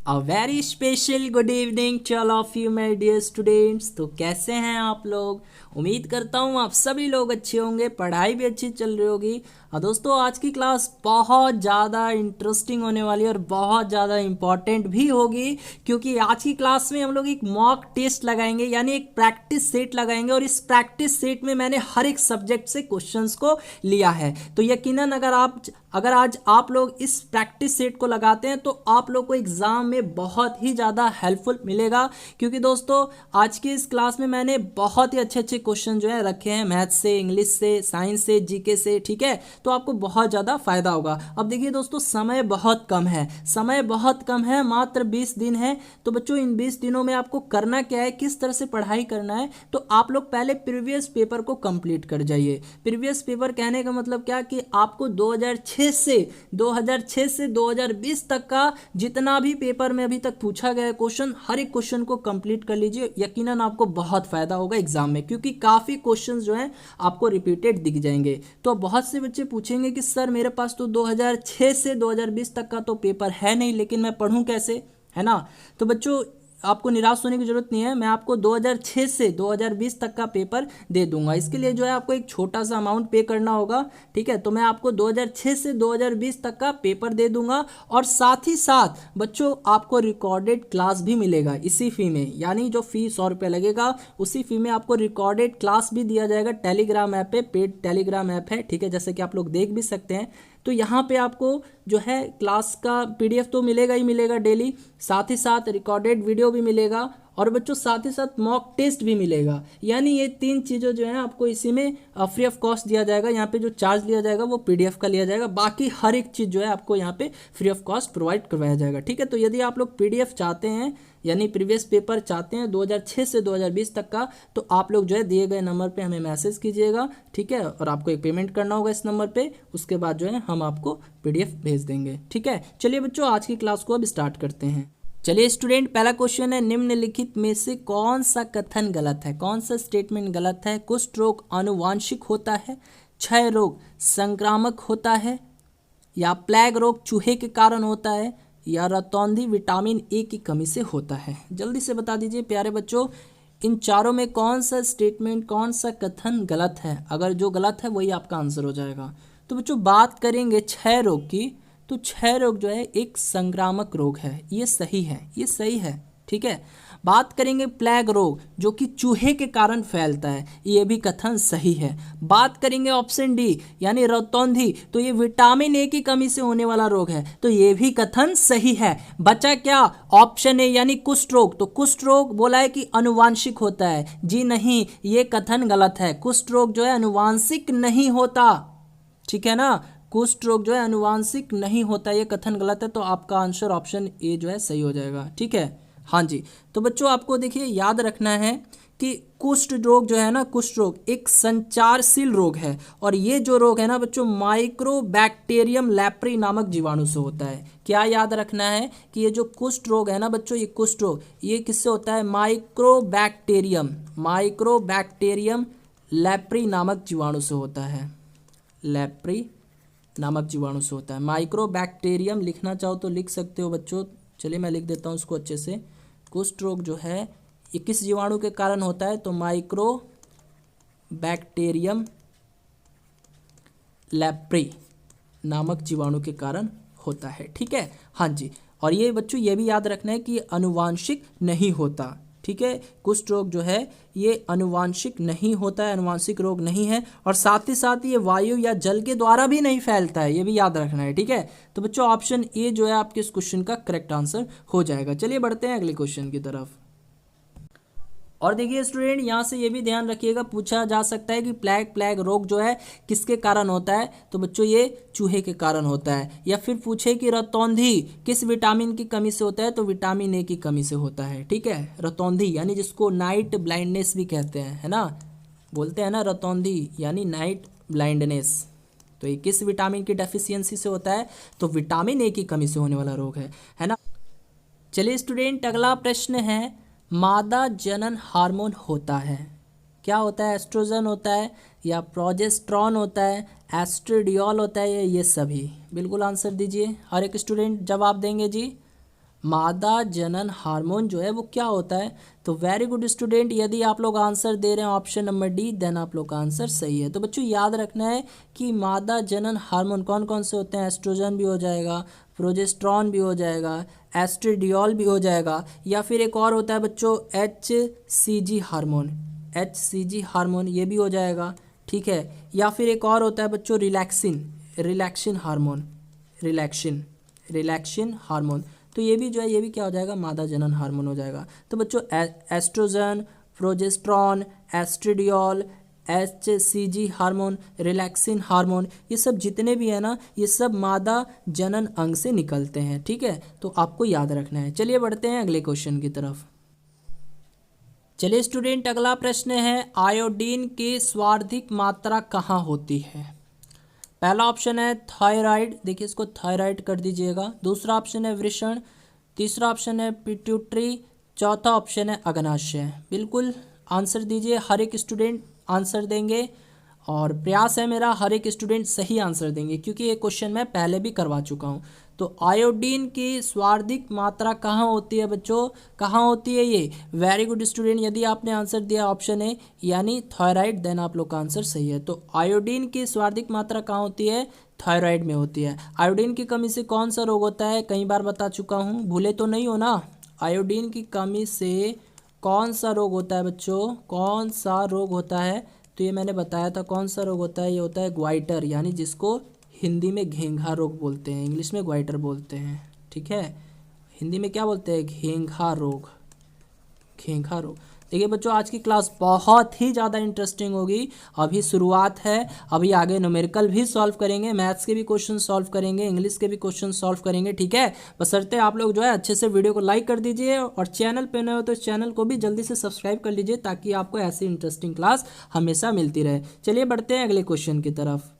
A very special good evening to all of you my dear students. तो कैसे हैं आप लोग? उम्मीद करता हूँ आप सभी लोग अच्छे होंगे, पढ़ाई भी अच्छी चल रही होगी। दोस्तों आज की क्लास बहुत ज़्यादा इंटरेस्टिंग होने वाली है और बहुत ज़्यादा इम्पॉर्टेंट भी होगी, क्योंकि आज की क्लास में हम लोग एक मॉक टेस्ट लगाएंगे, यानी एक प्रैक्टिस सेट लगाएंगे। और इस प्रैक्टिस सेट में मैंने हर एक सब्जेक्ट से क्वेश्चंस को लिया है। तो यकीनन अगर आज आप लोग इस प्रैक्टिस सेट को लगाते हैं तो आप लोग को एग्जाम में बहुत ही ज़्यादा हेल्पफुल मिलेगा, क्योंकि दोस्तों आज की इस क्लास में मैंने बहुत ही अच्छे अच्छे क्वेश्चन जो है रखे हैं, मैथ से, इंग्लिश से, साइंस से, जीके से। ठीक है, तो आपको बहुत ज़्यादा फायदा होगा। अब देखिए दोस्तों, समय बहुत कम है, समय बहुत कम है, मात्र 20 दिन है। तो बच्चों इन 20 दिनों में आपको करना क्या है, किस तरह से पढ़ाई करना है, तो आप लोग पहले प्रीवियस पेपर को कंप्लीट कर जाइए। प्रीवियस पेपर कहने का मतलब क्या कि आपको 2006 से 2020 तक का जितना भी पेपर में अभी तक पूछा गया क्वेश्चन, हर एक क्वेश्चन को कंप्लीट कर लीजिए। यकीनन आपको बहुत फायदा होगा एग्जाम में, क्योंकि काफ़ी क्वेश्चंस जो हैं आपको रिपीटेड दिख जाएंगे। तो बहुत से बच्चे पूछेंगे कि सर मेरे पास तो 2006 से 2020 तक का तो पेपर है नहीं, लेकिन मैं पढ़ूं कैसे, है ना? तो बच्चों आपको निराश होने की जरूरत नहीं है, मैं आपको 2006 से 2020 तक का पेपर दे दूंगा। इसके लिए जो है आपको एक छोटा सा अमाउंट पे करना होगा। ठीक है, तो मैं आपको 2006 से 2020 तक का पेपर दे दूंगा, और साथ ही साथ बच्चों आपको रिकॉर्डेड क्लास भी मिलेगा इसी फी में, यानी जो फी 100 रुपये लगेगा उसी फी में आपको रिकॉर्डेड क्लास भी दिया जाएगा। टेलीग्राम ऐप पे, पेड टेलीग्राम ऐप है, ठीक है, जैसे कि आप लोग देख भी सकते हैं। तो यहाँ पे आपको जो है क्लास का पीडीएफ तो मिलेगा ही मिलेगा डेली, साथ ही साथ रिकॉर्डेड वीडियो भी मिलेगा, और बच्चों साथ ही साथ मॉक टेस्ट भी मिलेगा। यानी ये तीन चीज़ें जो है आपको इसी में फ्री ऑफ कॉस्ट दिया जाएगा। यहाँ पे जो चार्ज लिया जाएगा वो पीडीएफ का लिया जाएगा, बाकी हर एक चीज़ जो है आपको यहाँ पे फ्री ऑफ कॉस्ट प्रोवाइड करवाया जाएगा। ठीक है, तो यदि आप लोग पीडीएफ चाहते हैं, यानी प्रीवियस पेपर चाहते हैं 2006 से 2020 तक का, तो आप लोग जो है दिए गए नंबर पे हमें मैसेज कीजिएगा। ठीक है, और आपको एक पेमेंट करना होगा इस नंबर पे, उसके बाद जो है हम आपको पीडीएफ भेज देंगे। ठीक है, चलिए बच्चों आज की क्लास को अब स्टार्ट करते हैं। चलिए स्टूडेंट, पहला क्वेश्चन है, निम्नलिखित में से कौन सा कथन गलत है, कौन सा स्टेटमेंट गलत है? कुष्ठ रोग आनुवांशिक होता है, क्षय रोग संक्रामक होता है, या प्लेग रोग चूहे के कारण होता है, या रतौंधी विटामिन ए की कमी से होता है? जल्दी से बता दीजिए प्यारे बच्चों, इन चारों में कौन सा स्टेटमेंट, कौन सा कथन गलत है? अगर जो गलत है वही आपका आंसर हो जाएगा। तो बच्चों बात करेंगे क्षय रोग की, तो क्षय रोग जो है एक संक्रामक रोग है, ये सही है, ये सही है। ठीक है, बात करेंगे प्लेग रोग जो कि चूहे के कारण फैलता है, ये भी कथन सही है। बात करेंगे ऑप्शन डी यानी रतौंधी, तो ये विटामिन ए की कमी से होने वाला रोग है, तो ये भी कथन सही है। बचा क्या? ऑप्शन ए यानी कुष्ठ रोग, तो कुष्ठ रोग बोला है कि अनुवांशिक होता है, जी नहीं, ये कथन गलत है। कुष्ठ रोग जो है अनुवांशिक नहीं होता, ठीक है ना, कुष्ठ रोग जो है अनुवांशिक नहीं होता, ये कथन गलत है। तो आपका आंसर ऑप्शन ए जो है सही हो जाएगा। ठीक है, हाँ जी। तो बच्चों आपको देखिए याद रखना है कि कुष्ठ रोग जो है ना, कुष्ठ रोग एक संचारशील रोग है, और ये जो रोग है ना बच्चों, माइक्रोबैक्टीरियम लेप्री नामक जीवाणु से होता है। क्या याद रखना है कि ये जो कुष्ठ रोग है ना बच्चों, ये कुष्ठ रोग ये किससे होता है? माइक्रोबैक्टीरियम लेप्री नामक जीवाणु से होता है, लेप्री नामक जीवाणु से होता है। माइक्रोबैक्टीरियम लिखना चाहो तो लिख सकते हो बच्चों, चलिए मैं लिख देता हूँ उसको अच्छे से। कुष्ठ रोग जो है ये किस जीवाणु के कारण होता है? तो माइक्रोबैक्टीरियम लेप्री नामक जीवाणु के कारण होता है। ठीक है, हाँ जी। और ये बच्चों ये भी याद रखना है कि अनुवांशिक नहीं होता। ठीक है, कुष्ठ रोग जो है ये अनुवांशिक नहीं होता है, अनुवांशिक रोग नहीं है, और साथ ही साथ ये वायु या जल के द्वारा भी नहीं फैलता है, ये भी याद रखना है। ठीक है, तो बच्चों ऑप्शन ए जो है आपके इस क्वेश्चन का करेक्ट आंसर हो जाएगा। चलिए बढ़ते हैं अगले क्वेश्चन की तरफ। और देखिए स्टूडेंट, यहाँ से ये भी ध्यान रखिएगा, पूछा जा सकता है कि प्लेग रोग जो है किसके कारण होता है? तो बच्चों ये चूहे के कारण होता है। या फिर पूछे कि रतौंधी किस विटामिन की कमी से होता है? तो विटामिन ए की कमी से होता है। ठीक है, रतौंधी यानी जिसको नाइट ब्लाइंडनेस भी कहते हैं, है ना, बोलते हैं ना रतौंधी यानी नाइट ब्लाइंडनेस। तो ये किस विटामिन की डेफिशिएंसी से होता है? तो विटामिन ए की कमी से होने वाला रोग है ना। चलिए स्टूडेंट, अगला प्रश्न है, मादा जनन हार्मोन होता है, क्या होता है? एस्ट्रोजन होता है, या प्रोजेस्ट्रॉन होता है, एस्ट्रेडियोल होता है, ये सभी? बिल्कुल आंसर दीजिए, हर एक स्टूडेंट जवाब देंगे जी। मादा जनन हार्मोन जो है वो क्या होता है? तो वेरी गुड स्टूडेंट, यदि आप लोग आंसर दे रहे हैं ऑप्शन नंबर डी, देन आप लोग का आंसर सही है। तो बच्चों याद रखना है कि मादा जनन हार्मोन कौन कौन से होते हैं। एस्ट्रोजन भी हो जाएगा, प्रोजेस्ट्रॉन भी हो जाएगा, एस्ट्रेडियोल भी हो जाएगा, या फिर एक और होता है बच्चों HCG हार्मोन, HCG हार्मोन ये भी हो जाएगा, ठीक है। या फिर एक और होता है बच्चों रिलैक्सिन हार्मोन, रिलैक्सिन हार्मोन। तो ये भी जो है ये भी क्या हो जाएगा, मादा जनन हार्मोन हो जाएगा। तो बच्चों estrogen, progesterone, estradiol, HCG hormone, relaxin hormone, ये सब जितने भी है ना, ये सब मादा जनन अंग से निकलते हैं, ठीक है। तो आपको याद रखना है। चलिए बढ़ते हैं अगले क्वेश्चन की तरफ। चलिए स्टूडेंट, अगला प्रश्न है, आयोडीन की सर्वाधिक मात्रा कहाँ होती है? पहला ऑप्शन है थायराइड, देखिए इसको थायराइड कर दीजिएगा। दूसरा ऑप्शन है वृषण, तीसरा ऑप्शन है पिट्यूटरी, चौथा ऑप्शन है अग्नाशय। बिल्कुल आंसर दीजिए, हर एक स्टूडेंट आंसर देंगे और प्रयास है मेरा हर एक स्टूडेंट सही आंसर देंगे, क्योंकि ये क्वेश्चन मैं पहले भी करवा चुका हूँ। तो आयोडीन की सर्वाधिक मात्रा कहाँ होती है बच्चों, कहाँ होती है ये? वेरी गुड स्टूडेंट, यदि आपने आंसर दिया ऑप्शन ए यानी थायराइड, देन आप लोग का आंसर सही है। तो आयोडीन की सर्वाधिक मात्रा कहाँ होती है? थायराइड में होती है। आयोडीन की कमी से कौन सा रोग होता है? कई बार बता चुका हूँ, भूले तो नहीं हो ना। आयोडीन की कमी से कौन सा रोग होता है बच्चों, कौन सा रोग होता है? तो ये मैंने बताया था कौन सा रोग होता है, ये होता है ग्वाइटर, यानी जिसको हिंदी में घेंघा रोग बोलते हैं, इंग्लिश में ग्वाइटर बोलते हैं, ठीक है। हिंदी में क्या बोलते हैं? घेंघा रोग, घेंघा रोग। देखिए बच्चों, आज की क्लास बहुत ही ज़्यादा इंटरेस्टिंग होगी। अभी शुरुआत है, अभी आगे न्यूमेरिकल भी सॉल्व करेंगे, मैथ्स के भी क्वेश्चन सॉल्व करेंगे, इंग्लिश के भी क्वेश्चन सॉल्व करेंगे, ठीक है। बशर्ते आप लोग जो है अच्छे से वीडियो को लाइक कर दीजिए, और चैनल पे नए हो तो इस चैनल को भी जल्दी से सब्सक्राइब कर लीजिए, ताकि आपको ऐसी इंटरेस्टिंग क्लास हमेशा मिलती रहे। चलिए बढ़ते हैं अगले क्वेश्चन की तरफ।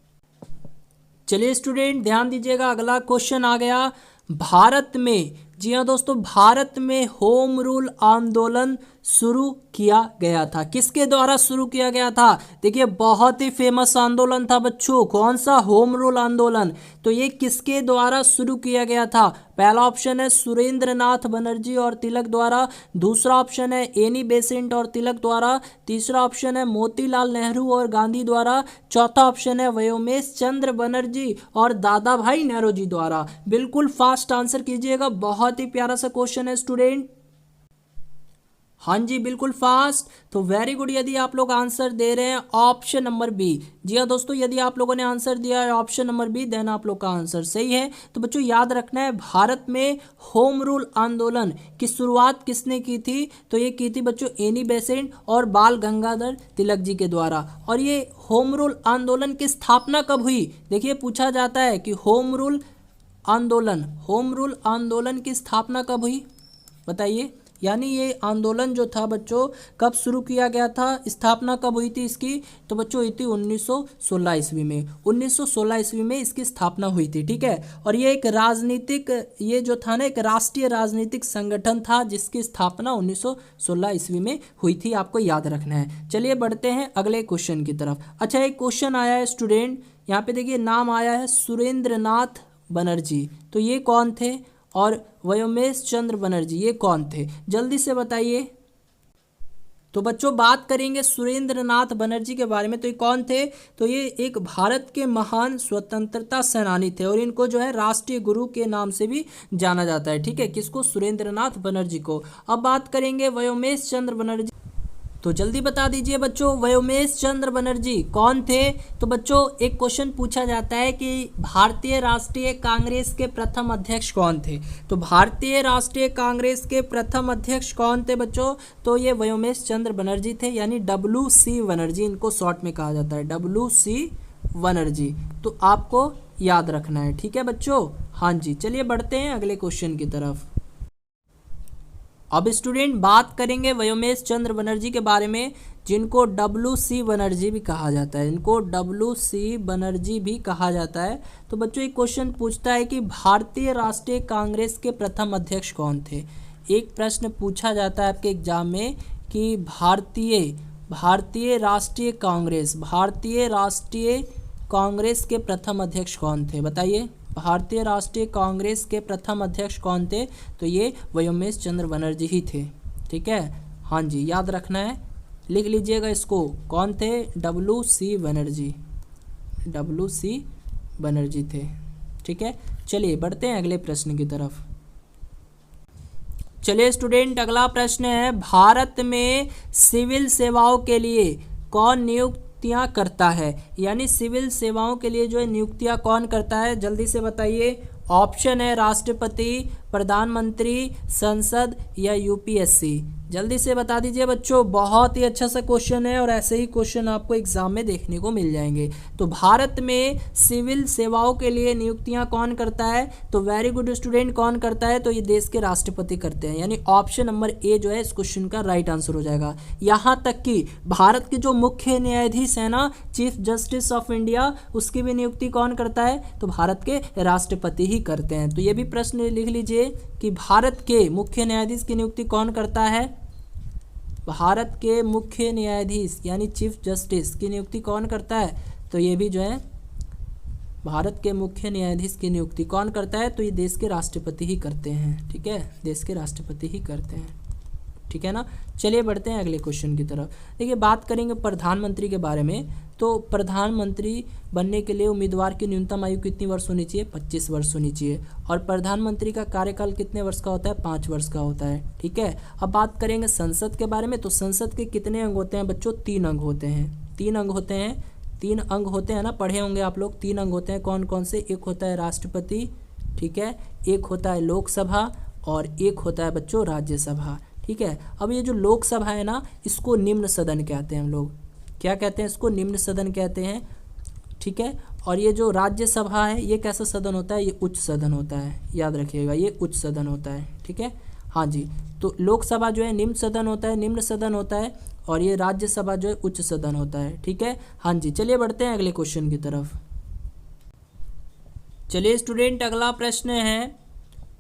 चलिए स्टूडेंट ध्यान दीजिएगा, अगला क्वेश्चन आ गया, भारत में, जी हाँ दोस्तों, भारत में होम रूल आंदोलन शुरू किया गया था, किसके द्वारा शुरू किया गया था? देखिए बहुत ही फेमस आंदोलन था बच्चों, कौन सा? होम रूल आंदोलन। तो ये किसके द्वारा शुरू किया गया था? पहला ऑप्शन है सुरेंद्र नाथ बनर्जी और तिलक द्वारा, दूसरा ऑप्शन है एनी बेसेंट और तिलक द्वारा, तीसरा ऑप्शन है मोतीलाल नेहरू और गांधी द्वारा, चौथा ऑप्शन है व्योमेश चंद्र बनर्जी और दादा भाई नौरोजी द्वारा। बिल्कुल फास्ट आंसर कीजिएगा, बहुत ही प्यारा सा क्वेश्चन है स्टूडेंट। हाँ जी बिल्कुल फास्ट। तो वेरी गुड, यदि आप लोग आंसर दे रहे हैं ऑप्शन नंबर बी, जी हाँ दोस्तों, यदि आप लोगों ने आंसर दिया है ऑप्शन नंबर बी, देन आप लोग का आंसर सही है। तो बच्चों याद रखना है, भारत में होम रूल आंदोलन की शुरुआत किसने की थी? तो ये की थी बच्चों एनी बेसेंट और बाल गंगाधर तिलक जी के द्वारा। और ये होम रूल आंदोलन की स्थापना कब हुई? देखिए पूछा जाता है कि होम रूल आंदोलन की स्थापना कब हुई, बताइए। यानी ये आंदोलन जो था बच्चों कब शुरू किया गया था, स्थापना कब हुई थी इसकी? तो बच्चों हुई थी 1916 ईस्वी में, 1916 ईस्वी में इसकी स्थापना हुई थी, ठीक है। और ये एक राजनीतिक, ये जो था ना एक राष्ट्रीय राजनीतिक संगठन था, जिसकी स्थापना 1916 ईस्वी में हुई थी, आपको याद रखना है। चलिए बढ़ते हैं अगले क्वेश्चन की तरफ। अच्छा, एक क्वेश्चन आया है स्टूडेंट, यहाँ पे देखिए नाम आया है सुरेंद्र नाथ बनर्जी, तो ये कौन थे? और व्योमेश चंद्र बनर्जी ये कौन थे? जल्दी से बताइए। तो बच्चों बात करेंगे सुरेंद्र नाथ बनर्जी के बारे में, तो ये कौन थे? तो ये एक भारत के महान स्वतंत्रता सेनानी थे, और इनको जो है राष्ट्रीय गुरु के नाम से भी जाना जाता है, ठीक है। किसको? सुरेंद्र नाथ बनर्जी को। अब बात करेंगे व्योमेश चंद्र बनर्जी, तो जल्दी बता दीजिए बच्चों, व्योमेश चंद्र बनर्जी कौन थे? तो बच्चों एक क्वेश्चन पूछा जाता है कि भारतीय राष्ट्रीय कांग्रेस के प्रथम अध्यक्ष कौन थे? तो भारतीय राष्ट्रीय कांग्रेस के प्रथम अध्यक्ष कौन थे बच्चों? तो ये व्योमेश चंद्र बनर्जी थे, यानी WC बनर्जी इनको शॉर्ट में कहा जाता है, WC बनर्जी। तो आपको याद रखना है, ठीक है बच्चों। हाँ जी, चलिए बढ़ते हैं अगले क्वेश्चन की तरफ। अब स्टूडेंट बात करेंगे व्योमेश चंद्र बनर्जी के बारे में, जिनको WC बनर्जी भी कहा जाता है, इनको WC बनर्जी भी कहा जाता है। तो बच्चों एक क्वेश्चन पूछता है कि भारतीय राष्ट्रीय कांग्रेस के प्रथम अध्यक्ष कौन थे? एक प्रश्न पूछा जाता है आपके एग्जाम में कि भारतीय राष्ट्रीय कांग्रेस के प्रथम अध्यक्ष कौन थे, बताइए। भारतीय राष्ट्रीय कांग्रेस के प्रथम अध्यक्ष कौन थे? तो ये व्योमेश चंद्र बनर्जी ही थे। ठीक है, हाँ जी, याद रखना है, लिख लीजिएगा इसको। कौन थे? WC बनर्जी, WC बनर्जी थे। ठीक है, चलिए बढ़ते हैं अगले प्रश्न की तरफ। चलिए स्टूडेंट, अगला प्रश्न है, भारत में सिविल सेवाओं के लिए कौन नियुक्तियां करता है? यानी सिविल सेवाओं के लिए जो है नियुक्तियां कौन करता है? जल्दी से बताइए। ऑप्शन है राष्ट्रपति, प्रधानमंत्री, संसद या UPSC। जल्दी से बता दीजिए बच्चों, बहुत ही अच्छा सा क्वेश्चन है और ऐसे ही क्वेश्चन आपको एग्जाम में देखने को मिल जाएंगे। तो भारत में सिविल सेवाओं के लिए नियुक्तियां कौन करता है? तो वेरी गुड स्टूडेंट, कौन करता है? तो ये देश के राष्ट्रपति करते हैं। यानी ऑप्शन नंबर ए जो है इस क्वेश्चन का राइट आंसर हो जाएगा। यहाँ तक कि भारत के जो मुख्य न्यायाधीश है ना, चीफ जस्टिस ऑफ इंडिया, उसकी भी नियुक्ति कौन करता है? तो भारत के राष्ट्रपति ही करते हैं। तो ये भी प्रश्न लिख लीजिए कि भारत के मुख्य न्यायाधीश की नियुक्ति कौन करता है? भारत के मुख्य न्यायाधीश यानी चीफ जस्टिस की नियुक्ति कौन करता है? तो ये भी जो है भारत के मुख्य न्यायाधीश की नियुक्ति कौन करता है? तो ये देश के राष्ट्रपति ही करते हैं। ठीक है, देश के राष्ट्रपति ही करते हैं। ठीक है ना, चलिए बढ़ते हैं अगले क्वेश्चन की तरफ। देखिए, बात करेंगे प्रधानमंत्री के बारे में। तो प्रधानमंत्री बनने के लिए उम्मीदवार की न्यूनतम आयु कितनी वर्ष होनी चाहिए? 25 वर्ष होनी चाहिए। और प्रधानमंत्री का कार्यकाल कितने वर्ष का होता है? 5 वर्ष का होता है। ठीक है, अब बात करेंगे संसद के बारे में। तो संसद के कितने अंग होते हैं बच्चों? 3 अंग होते हैं। 3 अंग होते हैं, 3 अंग होते हैं ना, पढ़े होंगे आप लोग। 3 अंग होते हैं, कौन कौन से? एक होता है राष्ट्रपति, ठीक है, एक होता है लोकसभा और एक होता है बच्चों राज्यसभा। ठीक है, अब ये जो लोकसभा है ना, इसको निम्न सदन कहते हैं हम लोग। क्या कहते हैं इसको? निम्न सदन कहते हैं। ठीक है, और ये जो राज्यसभा है ये कैसा सदन होता है? ये उच्च सदन होता है, याद रखिएगा, ये उच्च सदन होता है। ठीक है, हाँ जी, तो लोकसभा जो है निम्न सदन होता है, निम्न सदन होता है, और ये राज्यसभा जो है उच्च सदन होता है। ठीक है, हाँ जी, चलिए बढ़ते हैं अगले क्वेश्चन की तरफ। चलिए स्टूडेंट, अगला प्रश्न है,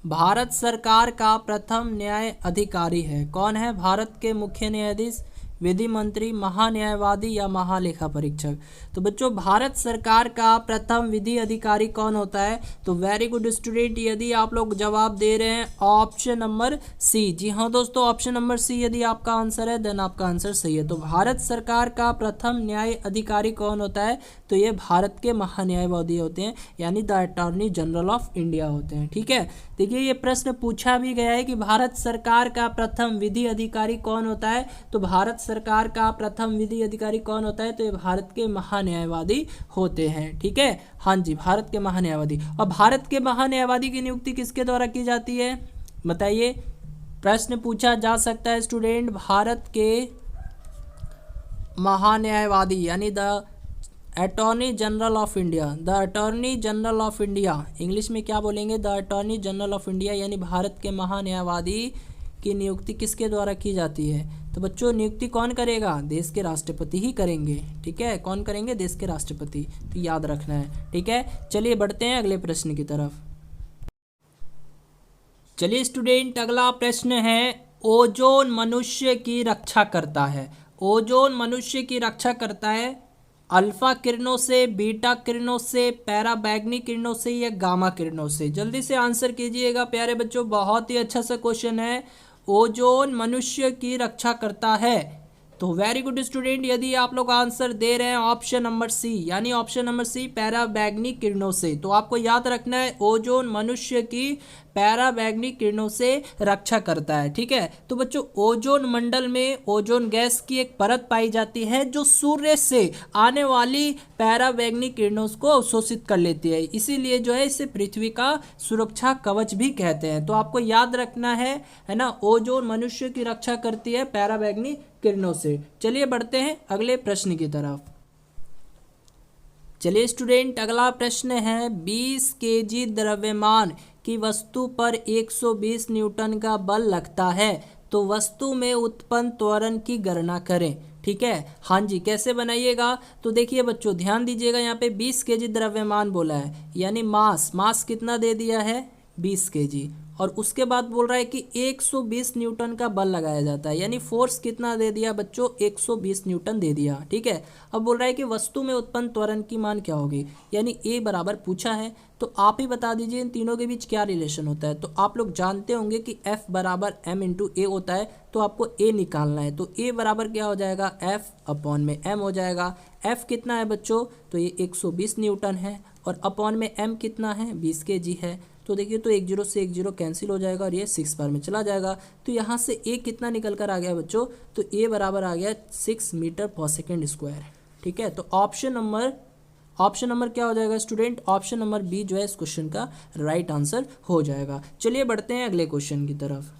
भारत सरकार का प्रथम न्याय अधिकारी है कौन है? भारत के मुख्य न्यायाधीश, विधि मंत्री, महान्यायवादी या महालेखा परीक्षक? तो बच्चों, भारत सरकार का प्रथम विधि अधिकारी कौन होता है? तो वेरी गुड स्टूडेंट, यदि आप लोग जवाब दे रहे हैं ऑप्शन नंबर सी। जी हाँ दोस्तों, ऑप्शन नंबर सी यदि आपका आंसर है देन आपका आंसर सही है। तो भारत सरकार का प्रथम न्याय अधिकारी कौन होता है? तो ये भारत के महान्यायवादी होते हैं, यानी the attorney general of India होते हैं। ठीक है, देखिए ये प्रश्न पूछा भी गया है कि भारत सरकार का प्रथम विधि अधिकारी कौन होता है? तो भारत सरकार का प्रथम विधि अधिकारी कौन होता है? तो ये भारत के महान्यायवादी होते हैं। ठीक है, हाँ जी, भारत के महान्यायवादी। और भारत के महान्यायवादी की नियुक्ति किसके द्वारा की जाती है? बताइए, प्रश्न पूछा जा सकता है स्टूडेंट, भारत के महान्यायवादी यानी the attorney general of India, the attorney general of India, English में क्या बोलेंगे? The attorney general of India, यानी भारत के महान्यायवादी की नियुक्ति किसके द्वारा की जाती है? तो बच्चों, नियुक्ति कौन करेगा? देश के राष्ट्रपति ही करेंगे। ठीक है, कौन करेंगे? देश के राष्ट्रपति। तो याद रखना है। ठीक है, चलिए बढ़ते हैं अगले प्रश्न की तरफ। चलिए स्टूडेंट, अगला प्रश्न है, ओजोन मनुष्य की रक्षा करता है। ओजोन मनुष्य की रक्षा करता है अल्फा किरणों से, बीटा किरणों से, पैराबैंगनी किरणों से या गामा किरणों से? जल्दी से आंसर कीजिएगा प्यारे बच्चों, बहुत ही अच्छा सा क्वेश्चन है। ओजोन मनुष्य की रक्षा करता है, तो वेरी गुड स्टूडेंट, यदि आप लोग आंसर दे रहे हैं ऑप्शन नंबर सी, यानी ऑप्शन नंबर सी पैराबैंगनी किरणों से, तो आपको याद रखना है ओजोन मनुष्य की पैराबैंगनी किरणों से रक्षा करता है। ठीक है, तो बच्चों, ओजोन मंडल में ओजोन गैस की एक परत पाई जाती है जो सूर्य से आने वाली पैराबैंगनी किरणों को अवशोषित कर लेती है, इसीलिए जो है इसे पृथ्वी का सुरक्षा कवच भी कहते हैं। तो आपको याद रखना है ना, ओजोन मनुष्य की रक्षा करती है पैराबैंगनी किरणों से। चलिए बढ़ते हैं अगले प्रश्न की तरफ। चलिए स्टूडेंट, अगला प्रश्न है, 20 केजी द्रव्यमान की वस्तु पर 120 न्यूटन का बल लगता है, तो वस्तु में उत्पन्न त्वरण की गणना करें। ठीक है, हाँ जी, कैसे बनाइएगा? तो देखिए बच्चों, ध्यान दीजिएगा, यहाँ पे 20 केजी द्रव्यमान बोला है, यानी मास कितना दे दिया है? 20 केजी। और उसके बाद बोल रहा है कि 120 न्यूटन का बल लगाया जाता है, यानी फोर्स कितना दे दिया बच्चों, 120 न्यूटन दे दिया। ठीक है, अब बोल रहा है कि वस्तु में उत्पन्न त्वरण की मान क्या होगी, यानी ए बराबर पूछा है। तो आप ही बता दीजिए इन तीनों के बीच क्या रिलेशन होता है। तो आप लोग जानते होंगे कि F बराबर m इंटू ए होता है, तो आपको ए निकालना है। तो ए बराबर क्या हो जाएगा, F अपॉन में m हो जाएगा। F कितना है बच्चों, तो ये 120 न्यूटन है, और अपॉन में m कितना है, 20 kg है। तो देखिए, तो 1 0 से 1 0 कैंसिल हो जाएगा और ये 6 बार में चला जाएगा। तो यहाँ से ए कितना निकल कर आ गया बच्चों, तो ए बराबर आ गया 6 मीटर पर सेकेंड स्क्वायर। ठीक है, तो ऑप्शन नंबर क्या हो जाएगा स्टूडेंट, ऑप्शन नंबर बी जो है इस क्वेश्चन का राइट आंसर हो जाएगा। चलिए बढ़ते हैं अगले क्वेश्चन की तरफ।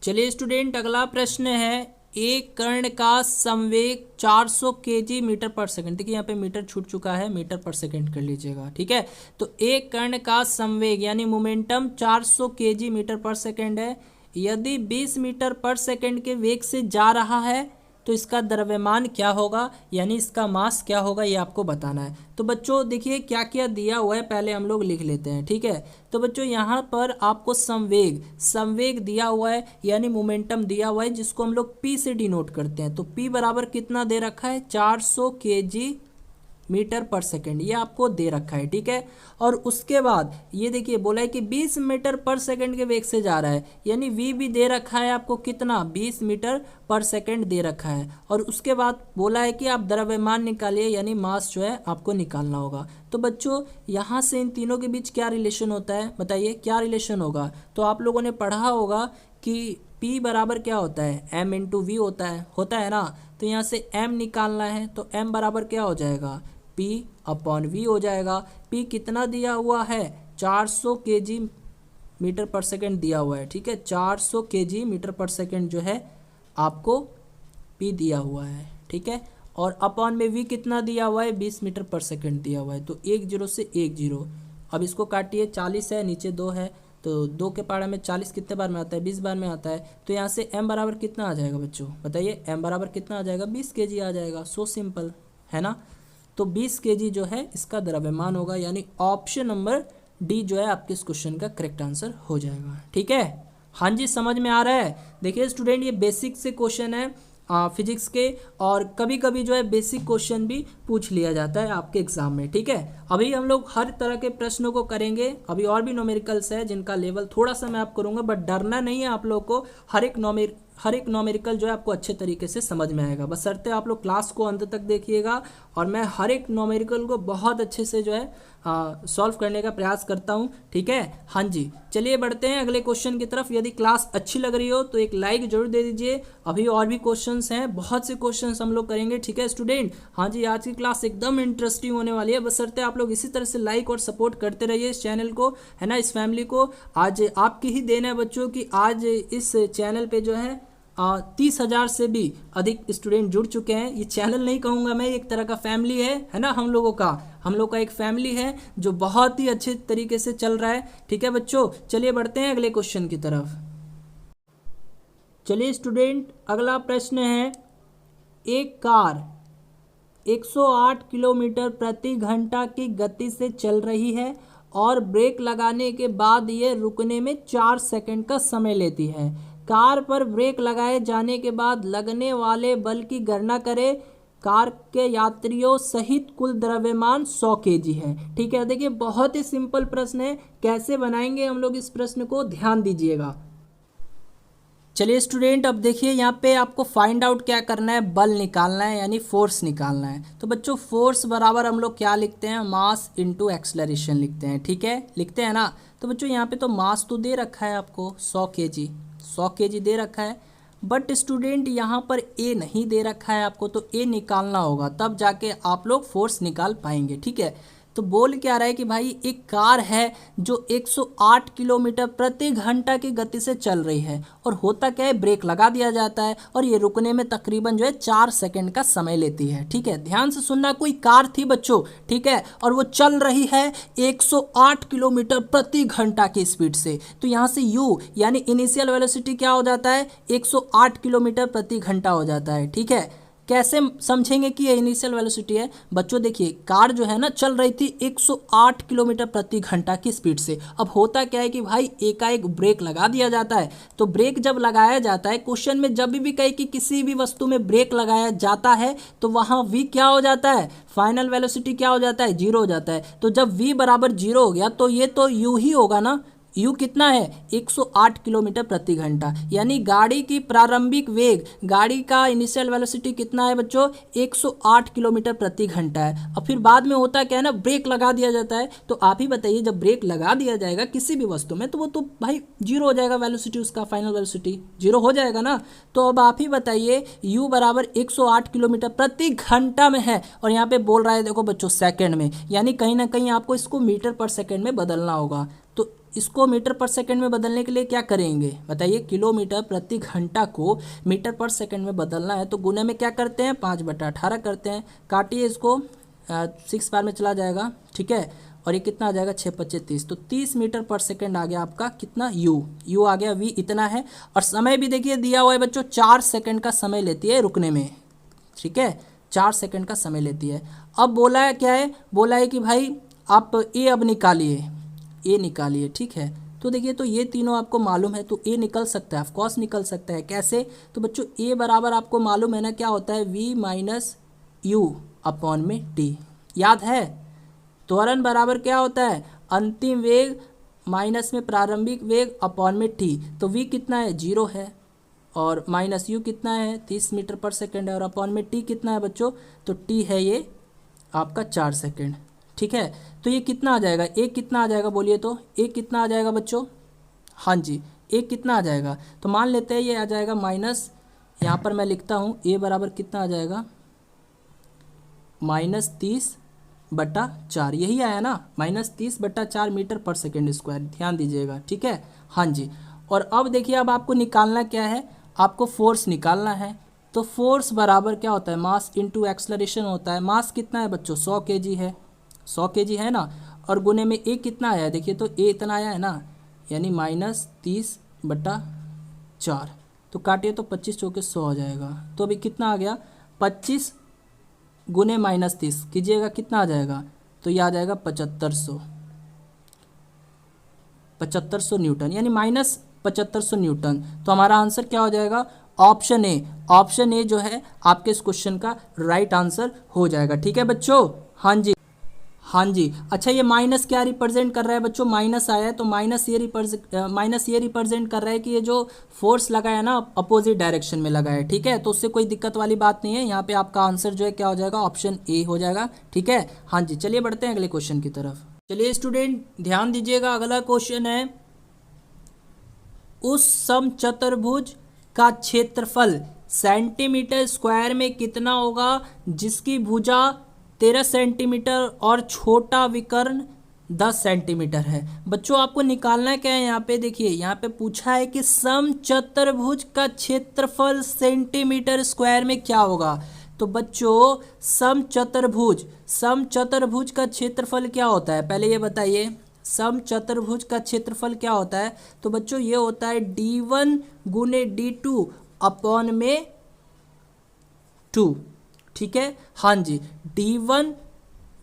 चलिए स्टूडेंट, अगला प्रश्न है, एक कण का संवेग 400 kg मीटर पर सेकंड। देखिए यहाँ पे मीटर छूट चुका है, मीटर पर सेकंड कर लीजिएगा। ठीक है, तो एक कण का संवेग यानी मोमेंटम 400 kg मीटर पर सेकंड है। यदि 20 मीटर पर सेकंड के वेग से जा रहा है तो इसका द्रव्यमान क्या होगा, यानी इसका मास क्या होगा, ये आपको बताना है। तो बच्चों देखिए क्या क्या दिया हुआ है, पहले हम लोग लिख लेते हैं। ठीक है, तो बच्चों यहाँ पर आपको संवेग दिया हुआ है, यानी मोमेंटम दिया हुआ है, जिसको हम लोग p से डिनोट करते हैं। तो p बराबर कितना दे रखा है, 400 kg मीटर पर सेकंड, ये आपको दे रखा है। ठीक है, और उसके बाद ये देखिए बोला है कि 20 मीटर पर सेकंड के वेग से जा रहा है, यानी v भी दे रखा है आपको कितना, 20 मीटर पर सेकंड दे रखा है। और उसके बाद बोला है कि आप द्रव्यमान निकालिए, यानी मास जो है आपको निकालना होगा। तो बच्चों यहाँ से इन तीनों के बीच क्या रिलेशन होता है, बताइए क्या रिलेशन होगा। तो आप लोगों ने पढ़ा होगा कि p बराबर क्या होता है, m इंटू वी होता है ना। तो यहाँ से m निकालना है, तो m बराबर क्या हो जाएगा, p अपॉन v हो जाएगा। p कितना दिया हुआ है, 400 kg मीटर पर सेकंड दिया हुआ है। ठीक है, 400 kg मीटर पर सेकंड जो है आपको p दिया हुआ है। ठीक है, और अपॉन में v कितना दिया हुआ है, 20 मीटर पर सेकंड दिया हुआ है। तो 1 0 से 1 0, अब इसको काटिए, 40 है, नीचे 2 है, तो 2 के पारा में 40 कितने बार में आता है, 20 बार में आता है। तो यहाँ से m बराबर कितना आ जाएगा बच्चों, बताइए m बराबर कितना आ जाएगा, 20 kg आ जाएगा। सो सिंपल है ना। तो 20 kg जो है इसका द्रव्यमान होगा, यानी ऑप्शन नंबर डी जो है आपके इस क्वेश्चन का करेक्ट आंसर हो जाएगा। ठीक है, हाँ जी, समझ में आ रहा है। देखिए स्टूडेंट, ये बेसिक से क्वेश्चन है फिजिक्स के, और कभी कभी जो है बेसिक क्वेश्चन भी पूछ लिया जाता है आपके एग्जाम में। ठीक है, अभी हम लोग हर तरह के प्रश्नों को करेंगे। अभी और भी न्यूमेरिकल्स है जिनका लेवल थोड़ा सा मैं आप करूँगा, बट डरना नहीं है आप लोग को। हर एक न्यूमेरिकल जो है आपको अच्छे तरीके से समझ में आएगा, बशर्ते आप लोग क्लास को अंत तक देखिएगा। और मैं हर एक न्यूमेरिकल को बहुत अच्छे से जो है सॉल्व करने का प्रयास करता हूँ। ठीक है, हाँ जी, चलिए बढ़ते हैं अगले क्वेश्चन की तरफ। यदि क्लास अच्छी लग रही हो तो एक लाइक जरूर दे दीजिए। अभी और भी क्वेश्चंस हैं, बहुत से क्वेश्चंस हम लोग करेंगे। ठीक है स्टूडेंट, हाँ जी, आज की क्लास एकदम इंटरेस्टिंग होने वाली है, बशर्ते आप लोग इसी तरह से लाइक और सपोर्ट करते रहिए इस चैनल को, है ना, इस फैमिली को। आज आपकी ही देन है बच्चों की आज इस चैनल पे जो है 30,000 से भी अधिक स्टूडेंट जुड़ चुके हैं। ये चैनल नहीं कहूँगा मैं, एक तरह का फैमिली है ना, हम लोग का एक फैमिली है जो बहुत ही अच्छे तरीके से चल रहा है। ठीक है बच्चों, चलिए बढ़ते हैं अगले क्वेश्चन की तरफ। चलिए स्टूडेंट, अगला प्रश्न है, एक कार 108 किलोमीटर प्रति घंटा की गति से चल रही है और ब्रेक लगाने के बाद ये रुकने में 4 सेकंड का समय लेती है। कार पर ब्रेक लगाए जाने के बाद लगने वाले बल की गणना करें। कार के यात्रियों सहित कुल द्रव्यमान 100 kg है। ठीक है, देखिए बहुत ही सिंपल प्रश्न है, कैसे बनाएंगे हम लोग इस प्रश्न को, ध्यान दीजिएगा। चलिए स्टूडेंट, अब देखिए यहाँ पे आपको फाइंड आउट क्या करना है, बल निकालना है, यानी फोर्स निकालना है। तो बच्चों फोर्स बराबर हम लोग क्या लिखते हैं, मास इनटू एक्सेलरेशन लिखते हैं। ठीक है, लिखते हैं ना। तो बच्चों यहाँ पे तो मास तो दे रखा है आपको 100 kg दे रखा है, बट स्टूडेंट यहाँ पर ए नहीं दे रखा है आपको, तो ए निकालना होगा, तब जाके आप लोग फोर्स निकाल पाएंगे। ठीक है, तो बोल क्या रहा है कि भाई एक कार है जो 108 किलोमीटर प्रति घंटा की गति से चल रही है, और होता क्या है, ब्रेक लगा दिया जाता है और ये रुकने में तकरीबन जो है 4 सेकंड का समय लेती है। ठीक है, ध्यान से सुनना, कोई कार थी बच्चों, ठीक है, और वो चल रही है 108 किलोमीटर प्रति घंटा की स्पीड से। तो यहाँ से u यानी इनिशियल वेलोसिटी क्या हो जाता है, 108 किलोमीटर प्रति घंटा हो जाता है। ठीक है, कैसे समझेंगे कि ये इनिशियल वेलोसिटी है? बच्चों देखिए, कार जो है ना चल रही थी 108 किलोमीटर प्रति घंटा की स्पीड से। अब होता क्या है कि भाई एकाएक ब्रेक लगा दिया जाता है। तो ब्रेक जब लगाया जाता है, क्वेश्चन में जब भी कहे कि किसी भी वस्तु में ब्रेक लगाया जाता है तो वहाँ v क्या हो जाता है? फाइनल वेलोसिटी क्या हो जाता है? 0 हो जाता है। तो जब v बराबर 0 हो गया तो ये तो u ही होगा ना। यू कितना है? 108 किलोमीटर प्रति घंटा। यानी गाड़ी की प्रारंभिक वेग, गाड़ी का इनिशियल वेलोसिटी कितना है बच्चों? 108 किलोमीटर प्रति घंटा है। और फिर बाद में होता क्या है ना, ब्रेक लगा दिया जाता है। तो आप ही बताइए, जब ब्रेक लगा दिया जाएगा किसी भी वस्तु में तो वो तो भाई 0 हो जाएगा, वेलोसिटी उसका फाइनल वेलोसिटी 0 हो जाएगा ना। तो अब आप ही बताइए, u बराबर 108 किलोमीटर प्रति घंटा में है और यहाँ पे बोल रहा है देखो बच्चों सेकंड में, यानी कहीं ना कहीं आपको इसको मीटर पर सेकंड में बदलना होगा। तो इसको मीटर पर सेकंड में बदलने के लिए क्या करेंगे बताइए? किलोमीटर प्रति घंटा को मीटर पर सेकंड में बदलना है तो गुने में क्या करते हैं? 5/18 करते हैं। काटिए इसको, 6 बार में चला जाएगा, ठीक है। और ये कितना आ जाएगा? 6×5 = 30। तो 30 मीटर पर सेकंड आ गया आपका कितना? यू आ गया। v इतना है। और समय भी देखिए दिया हुआ है बच्चों, 4 सेकंड का समय लेती है रुकने में, ठीक है। 4 सेकंड का समय लेती है। अब बोला है क्या है? बोला है कि भाई आप ए अब निकालिए, ए निकालिए, ठीक है। तो देखिए, तो ये तीनों आपको मालूम है तो ए निकल सकता है, ऑफकोर्स निकल सकता है। कैसे? तो बच्चों ए बराबर आपको मालूम है ना क्या होता है? v - u/t, याद है? त्वरण बराबर क्या होता है? अंतिम वेग माइनस में प्रारंभिक वेग अपॉन में t। तो v कितना है? 0 है। और माइनस u कितना है? 30 मीटर पर सेकेंड है। और अपॉन में t कितना है बच्चों? तो t है ये आपका 4 सेकेंड, ठीक है। तो ये कितना आ जाएगा? एक कितना आ जाएगा बोलिए तो? एक कितना आ जाएगा बच्चों? हाँ जी, एक कितना आ जाएगा? तो मान लेते हैं ये आ जाएगा माइनस, यहाँ पर मैं लिखता हूँ ए बराबर कितना आ जाएगा? -30/4, यही आया ना, -30/4 मीटर पर सेकेंड स्क्वायर, ध्यान दीजिएगा, ठीक है। हाँ जी। और अब देखिए, अब आपको निकालना क्या है? आपको फोर्स निकालना है। तो फोर्स बराबर क्या होता है? मास इंटू एक्सलरेशन होता है। मास कितना है बच्चों? 100 kg है, 100 kg है ना। और गुने में ए कितना आया है? देखिए तो ए इतना आया है ना, यानी -30/4। तो काटिए तो 25 चौके 100 हो जाएगा। तो अभी कितना आ गया? 25 गुने -30 कीजिएगा, कितना आ जाएगा? तो ये आ जाएगा 7500 न्यूटन, यानी -7500 न्यूटन। तो हमारा आंसर क्या हो जाएगा? Option A. ऑप्शन ए जो है आपके इस क्वेश्चन का राइट आंसर हो जाएगा, ठीक है बच्चों। हाँ जी, हाँ जी। अच्छा, ये माइनस क्या रिप्रेजेंट कर रहा है बच्चों? माइनस आया है तो माइनस ये रिप्रेजेंट कर रहा है कि ये जो फोर्स लगा है ना अपोजिट डायरेक्शन में लगा है, ठीक है। तो उससे कोई दिक्कत वाली बात नहीं है। यहाँ पे आपका आंसर जो है क्या हो जाएगा? ऑप्शन ए हो जाएगा, ठीक है। हाँ जी, चलिए बढ़ते हैं अगले क्वेश्चन की तरफ। चलिए स्टूडेंट ध्यान दीजिएगा, अगला क्वेश्चन है, उस समचतुर्भुज का क्षेत्रफल सेंटीमीटर स्क्वायर में कितना होगा जिसकी भुजा 13 सेंटीमीटर और छोटा विकर्ण 10 सेंटीमीटर है? बच्चों आपको निकालना क्या है? यहाँ पे देखिए, यहाँ पे पूछा है कि समचतुर्भुज का क्षेत्रफल सेंटीमीटर स्क्वायर में क्या होगा। तो बच्चों समचतुर्भुज का क्षेत्रफल क्या होता है? पहले ये बताइए, समचतुर्भुज का क्षेत्रफल क्या होता है? तो बच्चों ये होता है d1 गुने d2 अपॉन में 2, ठीक है। हाँ जी, d1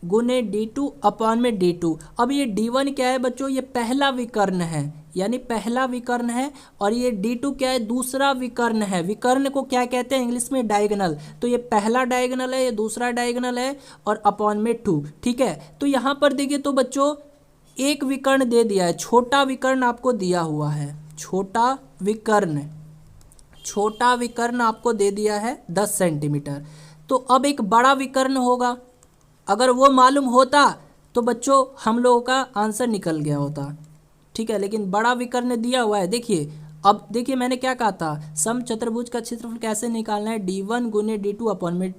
गुने d2 अपॉन में d2। अब ये d1 क्या है बच्चों? ये पहला विकर्ण है, यानी पहला विकर्ण है। और ये d2 क्या है? दूसरा विकर्ण है। विकर्ण को क्या कहते हैं इंग्लिश में? डायगोनल। तो ये पहला डायगोनल है, ये दूसरा डायगोनल है, और अपॉन में 2, ठीक है। तो यहाँ पर देखिए तो बच्चों एक विकर्ण दे दिया है, छोटा विकर्ण आपको दिया हुआ है, छोटा विकर्ण आपको दे दिया है 10 सेंटीमीटर। तो अब एक बड़ा विकर्ण होगा, अगर वो मालूम होता तो बच्चों हम लोगों का आंसर निकल गया होता, ठीक है। लेकिन बड़ा विकर्ण दिया हुआ है। देखिए, अब देखिए मैंने क्या कहा था, समचतुर्भुज का क्षेत्रफल कैसे निकालना है? d1 गुने d2 अपॉन में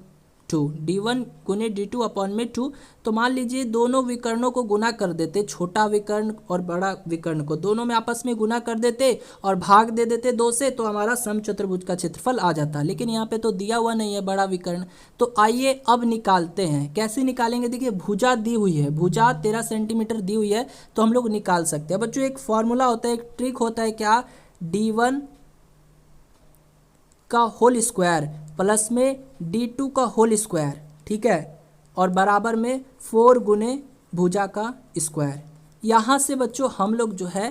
2, d1 गुने d2 अपॉन में 2। तो मान लीजिए दोनों विकर्णों को गुना कर देते, छोटा विकर्ण और बड़ा विकर्ण को दोनों में आपस में गुना कर देते और भाग दे देते 2 से, तो हमारा समचतुर्भुज का क्षेत्रफल आ जाता। लेकिन यहाँ पे तो दिया हुआ नहीं है बड़ा विकर्ण। तो आइए अब निकालते हैं। कैसे निकालेंगे? देखिए, भुजा दी हुई है, भुजा 13 सेंटीमीटर दी हुई है, तो हम लोग निकाल सकते हैं। बच्चों एक फॉर्मूला होता है, एक ट्रिक होता है, क्या? d1 का होल स्क्वायर प्लस में D2 का होल स्क्वायर, ठीक है, और बराबर में 4 गुने भुजा का स्क्वायर। यहाँ से बच्चों हम लोग जो है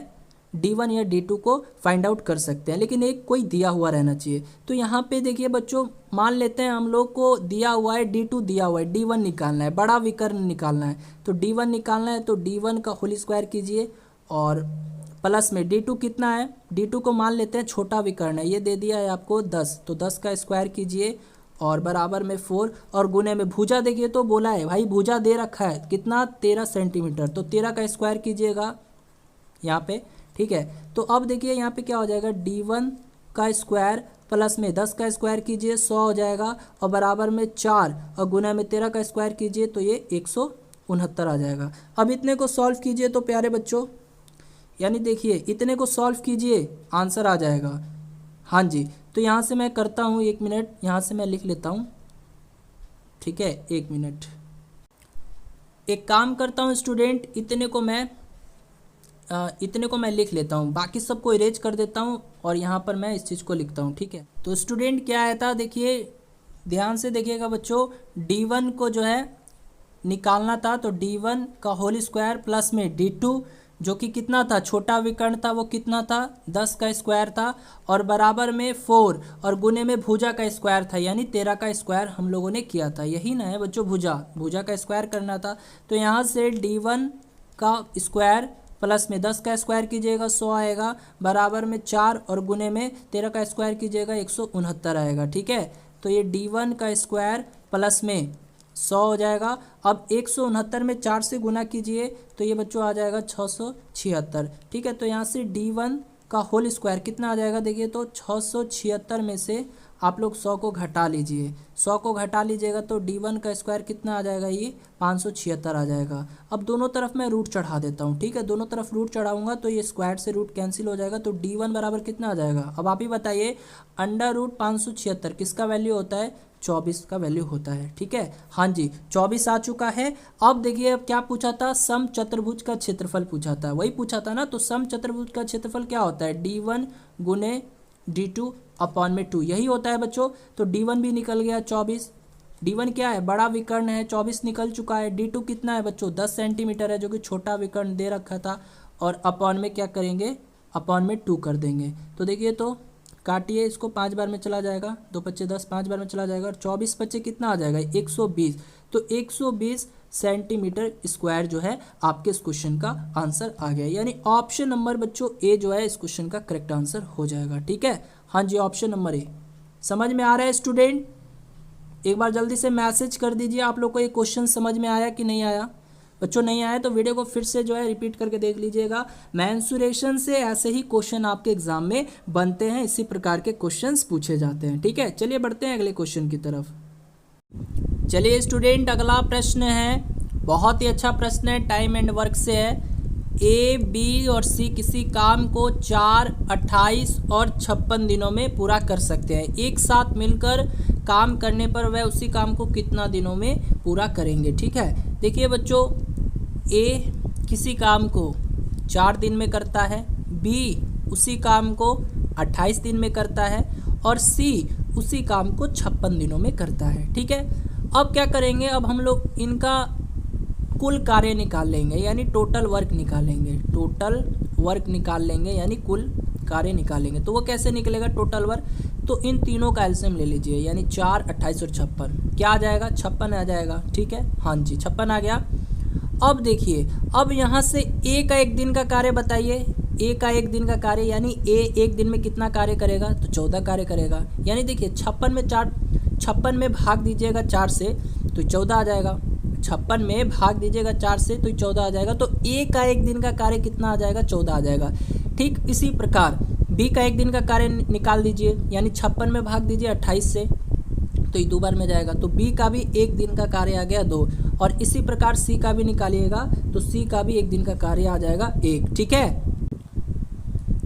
D1 या D2 को फाइंड आउट कर सकते हैं, लेकिन एक कोई दिया हुआ रहना चाहिए। तो यहाँ पे देखिए बच्चों, मान लेते हैं हम लोग को दिया हुआ है D2 दिया हुआ है, D1 निकालना है, बड़ा विकर्ण निकालना है। तो D1 निकालना है तो D1 का होल स्क्वायर कीजिए और प्लस में D2 कितना है, D2 को मान लेते हैं छोटा विकर्ण है, ये दे दिया है आपको 10, तो 10 का स्क्वायर कीजिए और बराबर में 4 और गुने में भुजा देखिए तो बोला है भाई भुजा दे रखा है कितना 13 सेंटीमीटर, तो 13 का स्क्वायर कीजिएगा यहाँ पे, ठीक है। तो अब देखिए यहाँ पे क्या हो जाएगा, D1 का स्क्वायर प्लस में 10 का स्क्वायर कीजिए 100 हो जाएगा और बराबर में 4 और गुना में 13 का स्क्वायर कीजिए तो ये 169 आ जाएगा। अब इतने को सॉल्व कीजिए तो प्यारे बच्चों, यानी देखिए इतने को सॉल्व कीजिए आंसर आ जाएगा। हाँ जी, तो यहाँ से मैं करता हूँ, 1 मिनट यहाँ से मैं लिख लेता हूँ, ठीक है, 1 मिनट। एक काम करता हूँ स्टूडेंट, इतने को मैं लिख लेता हूँ, बाकी सबको इरेज कर देता हूँ और यहाँ पर मैं इस चीज़ को लिखता हूँ, ठीक है। तो स्टूडेंट क्या आया था, देखिए ध्यान से देखिएगा बच्चों, D1 को जो है निकालना था तो D1 का होल स्क्वायर प्लस में D2 जो कि कितना था, छोटा विकर्ण था, वो कितना था 10 का स्क्वायर था और बराबर में 4 और गुने में भुजा का स्क्वायर था, यानी 13 का स्क्वायर हम लोगों ने किया था। यही ना है बच्चों, भुजा का स्क्वायर करना था। तो यहाँ से D1 का स्क्वायर प्लस में 10 का स्क्वायर कीजिएगा 100 आएगा, बराबर में 4 और गुने में 13 का स्क्वायर कीजिएगा 169 आएगा, ठीक है। तो ये D1 का स्क्वायर प्लस में 100 हो जाएगा। अब 169 में 4 से गुना कीजिए तो ये बच्चों आ जाएगा 676, ठीक है। तो यहाँ से D1 का होल स्क्वायर कितना आ जाएगा, देखिए तो 676 में से आप लोग 100 को घटा लीजिए, 100 को घटा लीजिएगा तो D1 का स्क्वायर कितना आ जाएगा, ये 576 आ जाएगा। अब दोनों तरफ मैं रूट चढ़ा देता हूँ, ठीक है, दोनों तरफ रूट चढ़ाऊंगा तो ये स्क्वायर से रूट कैंसिल हो जाएगा, तो D1 बराबर कितना आ जाएगा। अब आप ही बताइए, अंडर रूट 576 किसका वैल्यू होता है, 24 का वैल्यू होता है, ठीक है। हाँ जी, 24 आ चुका है। अब देखिए अब क्या पूछा था, सम चतुर्भुज का क्षेत्रफल पूछा था, वही पूछा था ना। तो सम चतुर्भुज का क्षेत्रफल क्या होता है, D1 गुने D2 अपॉन में 2, यही होता है बच्चों। तो D1 भी निकल गया 24, D1 क्या है, बड़ा विकर्ण है, 24 निकल चुका है। D2 कितना है बच्चों, 10 सेंटीमीटर है, जो कि छोटा विकर्ण दे रखा था, और अपॉन में क्या करेंगे, अपॉन में 2 कर देंगे। तो देखिए तो काटिए इसको, 5 बार में चला जाएगा, 2 पच्चे 10, 5 बार में चला जाएगा और 24 पच्चे कितना आ जाएगा, 120। तो 120 सेंटीमीटर स्क्वायर जो है आपके इस क्वेश्चन का आंसर आ गया, यानी ऑप्शन नंबर बच्चों ए जो है इस क्वेश्चन का करेक्ट आंसर हो जाएगा, ठीक है। हाँ जी, ऑप्शन नंबर ए। समझ में आ रहा है स्टूडेंट, एक बार जल्दी से मैसेज कर दीजिए आप लोग को ये क्वेश्चन समझ में आया कि नहीं आया। बच्चों नहीं आया तो वीडियो को फिर से जो है रिपीट करके देख लीजिएगा। मेंसुरेशन से ऐसे ही क्वेश्चन आपके एग्जाम में बनते हैं, इसी प्रकार के क्वेश्चंस पूछे जाते हैं, ठीक है। चलिए बढ़ते हैं अगले क्वेश्चन की तरफ। चलिए स्टूडेंट, अगला प्रश्न है, बहुत ही अच्छा प्रश्न है, टाइम एंड वर्क से है। ए, बी और सी किसी काम को 4, 28 और 56 दिनों में पूरा कर सकते हैं। एक साथ मिलकर काम करने पर वह उसी काम को कितना दिनों में पूरा करेंगे, ठीक है। देखिए बच्चों, ए किसी काम को 4 दिन में करता है, बी उसी काम को 28 दिन में करता है और सी उसी काम को 56 दिनों में करता है, ठीक है। अब क्या करेंगे, अब हम लोग इनका कुल कार्य निकाल लेंगे, यानी टोटल वर्क निकालेंगे, टोटल वर्क निकाल लेंगे, यानी कुल कार्य निकालेंगे। तो वो कैसे निकलेगा टोटल वर्क, तो इन तीनों का एलसीएम ले लीजिए, यानी 4, 28 और 56, क्या आ जाएगा, 56 आ जाएगा, ठीक है। हाँ जी, 56 आ गया। अब देखिए, अब यहाँ से ए का एक दिन का कार्य बताइए, ए का एक दिन का कार्य, यानी ए एक दिन में कितना कार्य करेगा, तो 14 कार्य करेगा। यानी देखिए 56 में भाग दीजिएगा 4 से तो 14 आ जाएगा, 56 में भाग दीजिएगा 4 से तो 14 आ जाएगा। तो ए का एक दिन का कार्य कितना आ जाएगा, 14 आ जाएगा। ठीक इसी प्रकार बी का एक दिन का कार्य निकाल दीजिए, यानी 56 में भाग दीजिए 28 से तो ये 2 बार में जाएगा, तो बी का भी एक दिन का कार्य आ गया 2। और इसी प्रकार सी का भी निकालिएगा तो सी का भी एक दिन का कार्य आ जाएगा 1, ठीक है।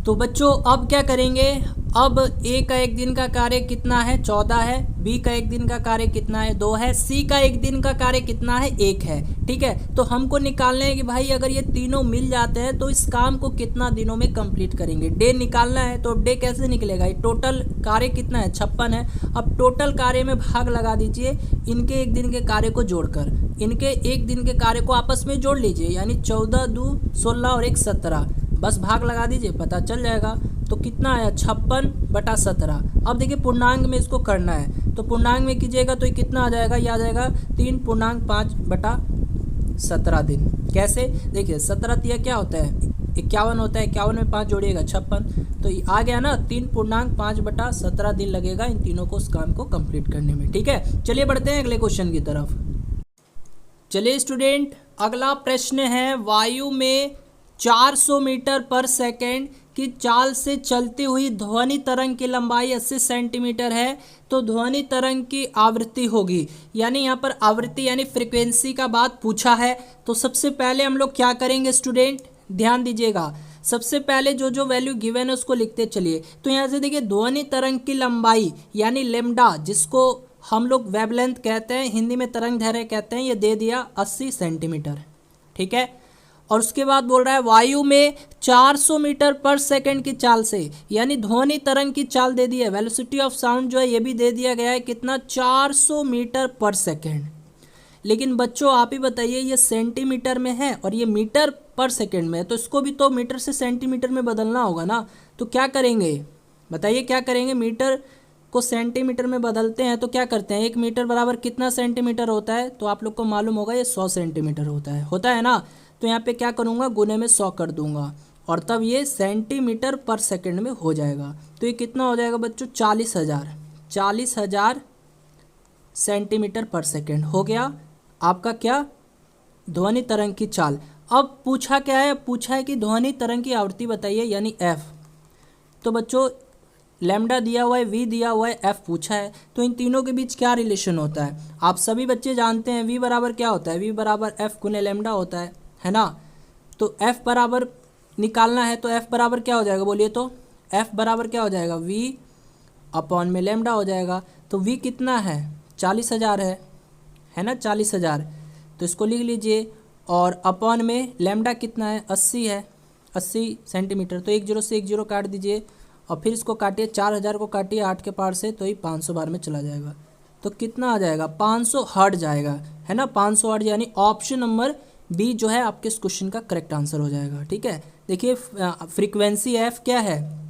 तो बच्चों अब क्या करेंगे, अब ए का एक दिन का कार्य कितना है 14 है, बी का एक दिन का कार्य कितना है 2 है, सी का एक दिन का कार्य कितना है 1 है। ठीक है, तो हमको निकालना है कि भाई अगर ये तीनों मिल जाते हैं तो इस काम को कितना दिनों में कंप्लीट करेंगे। डे निकालना है तो डे कैसे निकलेगा, ये टोटल कार्य कितना है 56 है। अब टोटल कार्य में भाग लगा दीजिए इनके एक दिन के कार्य को जोड़कर, इनके एक दिन के कार्य को आपस में जोड़ लीजिए, यानी 14 2 16 और 1 17, बस भाग लगा दीजिए पता चल जाएगा। तो कितना आया 56/17। अब देखिए पूर्णांक में इसको करना है तो पूर्णांक में कीजिएगा तो ये कितना आ जाएगा, ये आ जाएगा 3.5/17 दिन। कैसे, देखिए 17 तिया क्या होता है 51 होता है, 51 में 5 जोड़िएगा 56, तो ये आ गया ना 3.5/17 दिन लगेगा इन तीनों को उस काम को कंप्लीट करने में। ठीक है, चलिए बढ़ते हैं अगले क्वेश्चन की तरफ। चलिए स्टूडेंट, अगला प्रश्न है वायु में 400 मीटर पर सेकेंड की चाल से चलती हुई ध्वनि तरंग की लंबाई 80 सेंटीमीटर है, तो ध्वनि तरंग की आवृत्ति होगी, यानी यहाँ पर आवृत्ति यानी फ्रीक्वेंसी का बात पूछा है। तो सबसे पहले हम लोग क्या करेंगे स्टूडेंट, ध्यान दीजिएगा, सबसे पहले जो वैल्यू गिवन है उसको लिखते चलिए। तो यहाँ से देखिए ध्वनि तरंग की लंबाई यानी लेमडा, जिसको हम लोग वेवलेंथ कहते हैं, हिंदी में तरंग दैर्घ्य कहते हैं, ये दे दिया 80 सेंटीमीटर। ठीक है, और उसके बाद बोल रहा है वायु में 400 मीटर पर सेकंड की चाल से, यानी ध्वनि तरंग की चाल दे दी है, वेलोसिटी ऑफ साउंड जो है ये भी दे दिया गया है कितना 400 मीटर पर सेकंड। लेकिन बच्चों आप ही बताइए ये सेंटीमीटर में है और ये मीटर पर सेकंड में है, तो इसको भी तो मीटर से सेंटीमीटर में बदलना होगा ना। तो क्या करेंगे बताइए, क्या करेंगे, मीटर को सेंटीमीटर में बदलते हैं तो क्या करते हैं, 1 मीटर बराबर कितना सेंटीमीटर होता है, तो आप लोग को मालूम होगा ये 100 सेंटीमीटर होता है ना। तो यहाँ पे क्या करूँगा, गुने में 100 कर दूंगा और तब ये सेंटीमीटर पर सेकंड में हो जाएगा। तो ये कितना हो जाएगा बच्चों 40,000 सेंटीमीटर पर सेकंड हो गया आपका क्या, ध्वनि तरंग की चाल। अब पूछा क्या है, पूछा है कि ध्वनि तरंग की आवृत्ति बताइए यानी एफ। तो बच्चों लैम्डा दिया हुआ है, वी दिया हुआ है, एफ पूछा है, तो इन तीनों के बीच क्या रिलेशन होता है आप सभी बच्चे जानते हैं। वी बराबर क्या होता है, वी बराबर एफ गुने लैम्डा होता है ना। तो एफ बराबर निकालना है तो एफ बराबर क्या हो जाएगा बोलिए, तो एफ बराबर क्या हो जाएगा, वी अपॉन में लैम्डा हो जाएगा। तो वी कितना है 40,000 है ना 40,000, तो इसको लिख लीजिए, और अपॉन में लैम्डा कितना है 80 है, 80 सेंटीमीटर। तो 1 0 से 1 0 काट दीजिए और फिर इसको काटिए, 4000 को काटिए 8 के पार से, तो ये 500 बार में चला जाएगा। तो कितना आ जाएगा 500 हर्ट्ज जाएगा, है ना 500 हर्ट्ज, यानी ऑप्शन नंबर बी जो है आपके इस क्वेश्चन का करेक्ट आंसर हो जाएगा। ठीक है, देखिए फ्रीक्वेंसी एफ क्या है,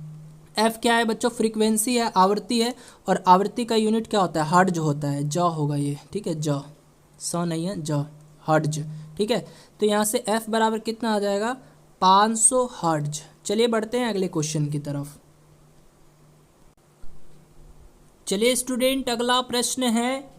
एफ क्या है बच्चों, फ्रीक्वेंसी है, आवृत्ति है, और आवृत्ति का यूनिट क्या होता है, हर्ट्ज होता है, जॉ होगा ये। ठीक है, जॉ, सौ नहीं है, जॉ, हर्ट्ज। ठीक है, तो यहाँ से एफ बराबर कितना आ जाएगा 500 हर्ट्ज। चलिए बढ़ते हैं अगले क्वेश्चन की तरफ। चलिए स्टूडेंट, अगला प्रश्न है,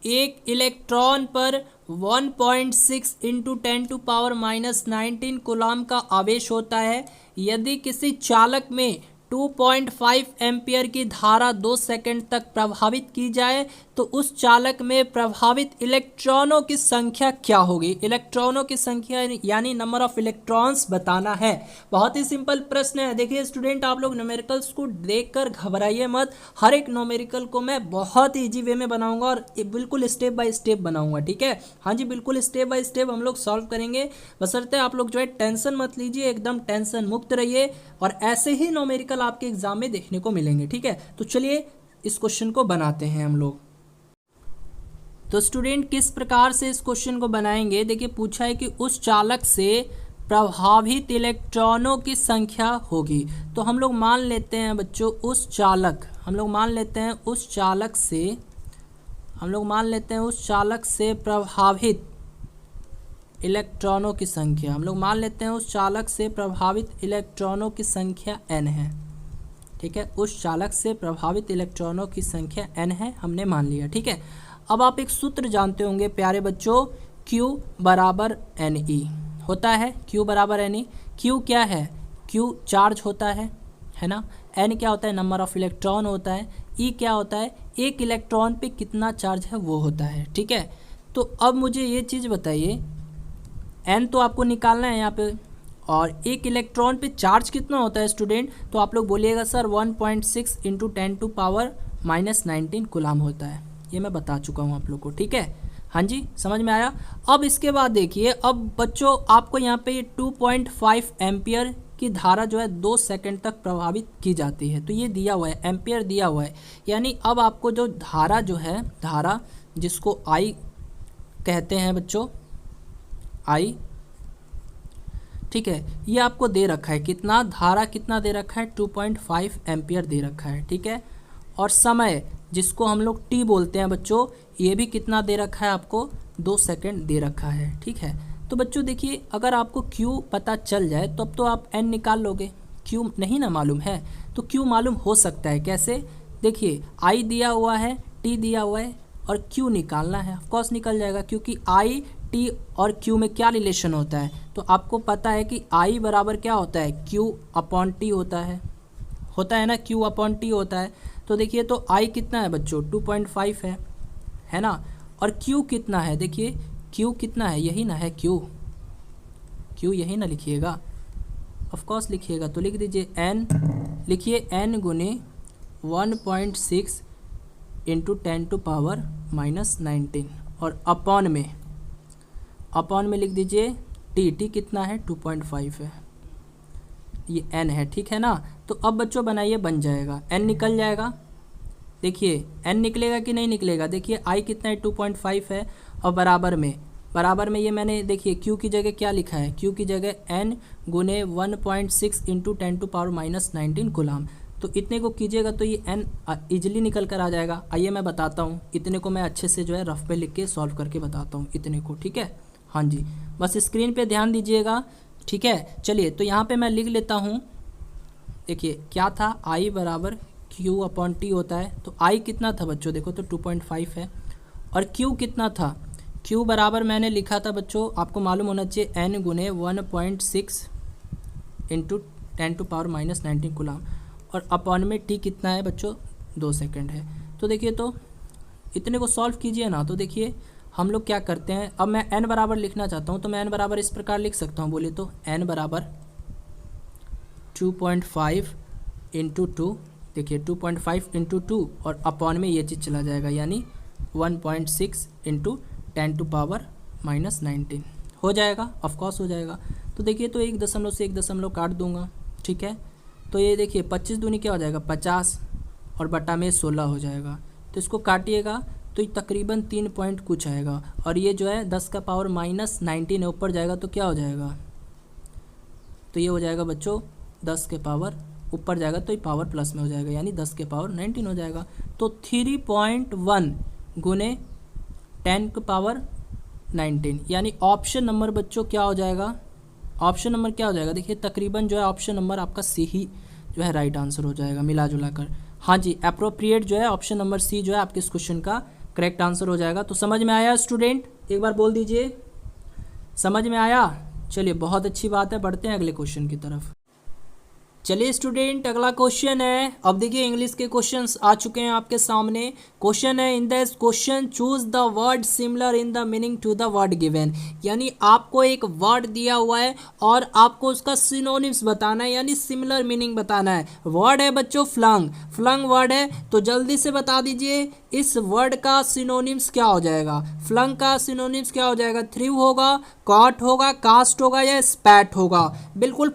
एक इलेक्ट्रॉन पर 1.6 × 10⁻⁻19 कूलम का आवेश होता है। यदि किसी चालक में 2.5 एम्पियर की धारा 2 सेकंड तक प्रभावित की जाए तो उस चालक में प्रभावित इलेक्ट्रॉनों की संख्या क्या होगी। इलेक्ट्रॉनों की संख्या यानी नंबर ऑफ इलेक्ट्रॉन्स बताना है। बहुत ही सिंपल प्रश्न है। देखिए स्टूडेंट, आप लोग न्यूमेरिकल्स को देखकर घबराइए मत, हर एक न्यूमेरिकल को मैं बहुत ही ईजी वे में बनाऊंगा और बिल्कुल स्टेप बाय स्टेप बनाऊंगा। ठीक है, हाँ जी, बिल्कुल स्टेप बाय स्टेप हम लोग सॉल्व करेंगे। बशर्ते आप लोग जो है टेंशन मत लीजिए, एकदम टेंशन मुक्त रहिए, और ऐसे ही न्यूमेरिकल आपके एग्जाम में देखने को मिलेंगे। ठीक है, तो चलिए इस क्वेश्चन को बनाते हैं हम लोग। तो स्टूडेंट किस प्रकार से इस क्वेश्चन को बनाएंगे, देखिए पूछा है कि उस चालक से प्रभावित इलेक्ट्रॉनों की संख्या होगी। तो हम लोग मान लेते हैं बच्चों उस चालक, हम लोग मान लेते हैं उस चालक से प्रभावित इलेक्ट्रॉनों की संख्या, हम लोग मान लेते हैं उस चालक से प्रभावित इलेक्ट्रॉनों की संख्या n है। ठीक है, उस चालक से प्रभावित इलेक्ट्रॉनों की संख्या n है, हमने मान लिया। ठीक है, अब आप एक सूत्र जानते होंगे प्यारे बच्चों, Q बराबर NE होता है। Q बराबर NE, Q क्या है, Q चार्ज होता है ना, N क्या होता है, नंबर ऑफ इलेक्ट्रॉन होता है, E क्या होता है, एक इलेक्ट्रॉन पे कितना चार्ज है वो होता है। ठीक है, तो अब मुझे ये चीज़ बताइए, N तो आपको निकालना है यहाँ पे, और एक इलेक्ट्रॉन पे चार्ज कितना होता है स्टूडेंट, तो आप लोग बोलिएगा सर 1.6 इंटू 10⁻⁻19 कूलाम होता है। ये मैं बता चुका हूँ आप लोग को, ठीक है। हाँ जी, समझ में आया। अब इसके बाद देखिए, अब बच्चों आपको यहाँ पे 2.5 एम्पियर की धारा जो है 2 सेकंड तक प्रभावित की जाती है। तो ये दिया हुआ है, एम्पियर दिया हुआ है, यानी अब आपको जो धारा जो है, धारा जिसको आई कहते हैं बच्चों, आई, ठीक है, ये आपको दे रखा है। कितना धारा कितना दे रखा है, 2.5 एम्पियर दे रखा है, ठीक है। और समय जिसको हम लोग टी बोलते हैं बच्चों, ये भी कितना दे रखा है आपको, 2 सेकंड दे रखा है, ठीक है। तो बच्चों देखिए, अगर आपको Q पता चल जाए तो अब तो आप N निकाल लोगे। Q नहीं ना मालूम है तो Q मालूम हो सकता है। कैसे, देखिए I दिया हुआ है, T दिया हुआ है और Q निकालना है। ऑफकोर्स निकल जाएगा, क्योंकि I, T और Q में क्या रिलेशन होता है, तो आपको पता है कि I बराबर क्या होता है, Q/T होता है ना, Q/T होता है। तो देखिए, तो I कितना है बच्चों, 2.5 है ना। और Q कितना है, देखिए Q कितना है, यही ना है Q यही ना लिखिएगा, ऑफकोर्स लिखिएगा। तो लिख दीजिए N, लिखिए N गुने 1.6 इंटू 10⁻⁻19 और अपॉन में लिख दीजिए T कितना है, 2.5 है, ये N है, ठीक है ना। तो अब बच्चों बनाइए, बन जाएगा, N निकल जाएगा। देखिए N निकलेगा कि नहीं निकलेगा, देखिए I कितना है, 2.5 है, और बराबर में ये मैंने देखिए Q की जगह क्या लिखा है, Q की जगह N गुने 1.6 इंटू 10⁻⁻19 कूलाम। तो इतने को कीजिएगा तो ये N इजीली निकल कर आ जाएगा। आइए मैं बताता हूँ, इतने को मैं अच्छे से जो है रफ पे लिख के सॉल्व करके बताता हूँ इतने को, ठीक है। हाँ जी, बस स्क्रीन पे ध्यान दीजिएगा, ठीक है। चलिए, तो यहाँ पे मैं लिख लेता हूँ। देखिए क्या था, I बराबर Q/T होता है। तो I कितना था बच्चों, देखो तो 2.5 है। और Q कितना था, Q बराबर मैंने लिखा था बच्चों, आपको मालूम होना चाहिए, N गुने 1.6 इंटू 10⁻⁻19 कूलाम। और अपॉन में T कितना है बच्चों, 2 सेकंड है। तो देखिए, तो इतने को सॉल्व कीजिए ना। तो देखिए हम लोग क्या करते हैं, अब मैं N बराबर लिखना चाहता हूँ, तो मैं N बराबर इस प्रकार लिख सकता हूँ, बोलिए तो N बराबर 2.5 इंटू 2, देखिए 2.5 इंटू 2 और अपॉन में ये चीज़ चला जाएगा, यानी 1.6 इंटू 10⁻⁻19 हो जाएगा, ऑफकोर्स हो जाएगा। तो देखिए, तो 1 से 1 काट दूंगा, ठीक है। तो ये देखिए 25 दूनी क्या हो जाएगा, 50 और बटा में 16 हो जाएगा। तो इसको काटिएगा तो ये तकरीबन 3 पॉइंट कुछ आएगा, और ये जो है 10⁻⁻19 है, ऊपर जाएगा तो क्या हो जाएगा, तो ये हो जाएगा बच्चों 10 के पावर, ऊपर जाएगा तो ये पावर प्लस में हो जाएगा, यानी 10⁻19 हो जाएगा। तो 3.1 गुने 10⁻19, यानी ऑप्शन नंबर बच्चों क्या हो जाएगा, ऑप्शन नंबर क्या हो जाएगा, देखिए तकरीबन जो है ऑप्शन नंबर आपका सी ही जो है राइट आंसर हो जाएगा मिला जुला कर। हाँ जी, अप्रोप्रिएट जो है ऑप्शन नंबर सी जो है आपके इस क्वेश्चन का करेक्ट आंसर हो जाएगा। तो समझ में आया स्टूडेंट, एक बार बोल दीजिए समझ में आया। चलिए, बहुत अच्छी बात है, बढ़ते हैं अगले क्वेश्चन की तरफ। चलिए स्टूडेंट, अगला क्वेश्चन है। अब देखिए इंग्लिश के क्वेश्चंस आ चुके हैं आपके सामने। क्वेश्चन है, in this question choose the word similar in the meaning to the word given. यानी आपको एक वर्ड दिया हुआ है और आपको उसका सिनोनिम्स बताना है, यानी सिमिलर मीनिंग बताना है। वर्ड है बच्चों फ्लंग वर्ड है, तो जल्दी से बता दीजिए इस वर्ड का सिनोनिम्स क्या हो जाएगा। फ्लंग का सिनोनिम्स क्या हो जाएगा, थ्रू होगा, कॉट होगा, कास्ट होगा या स्पैट होगा। बिल्कुल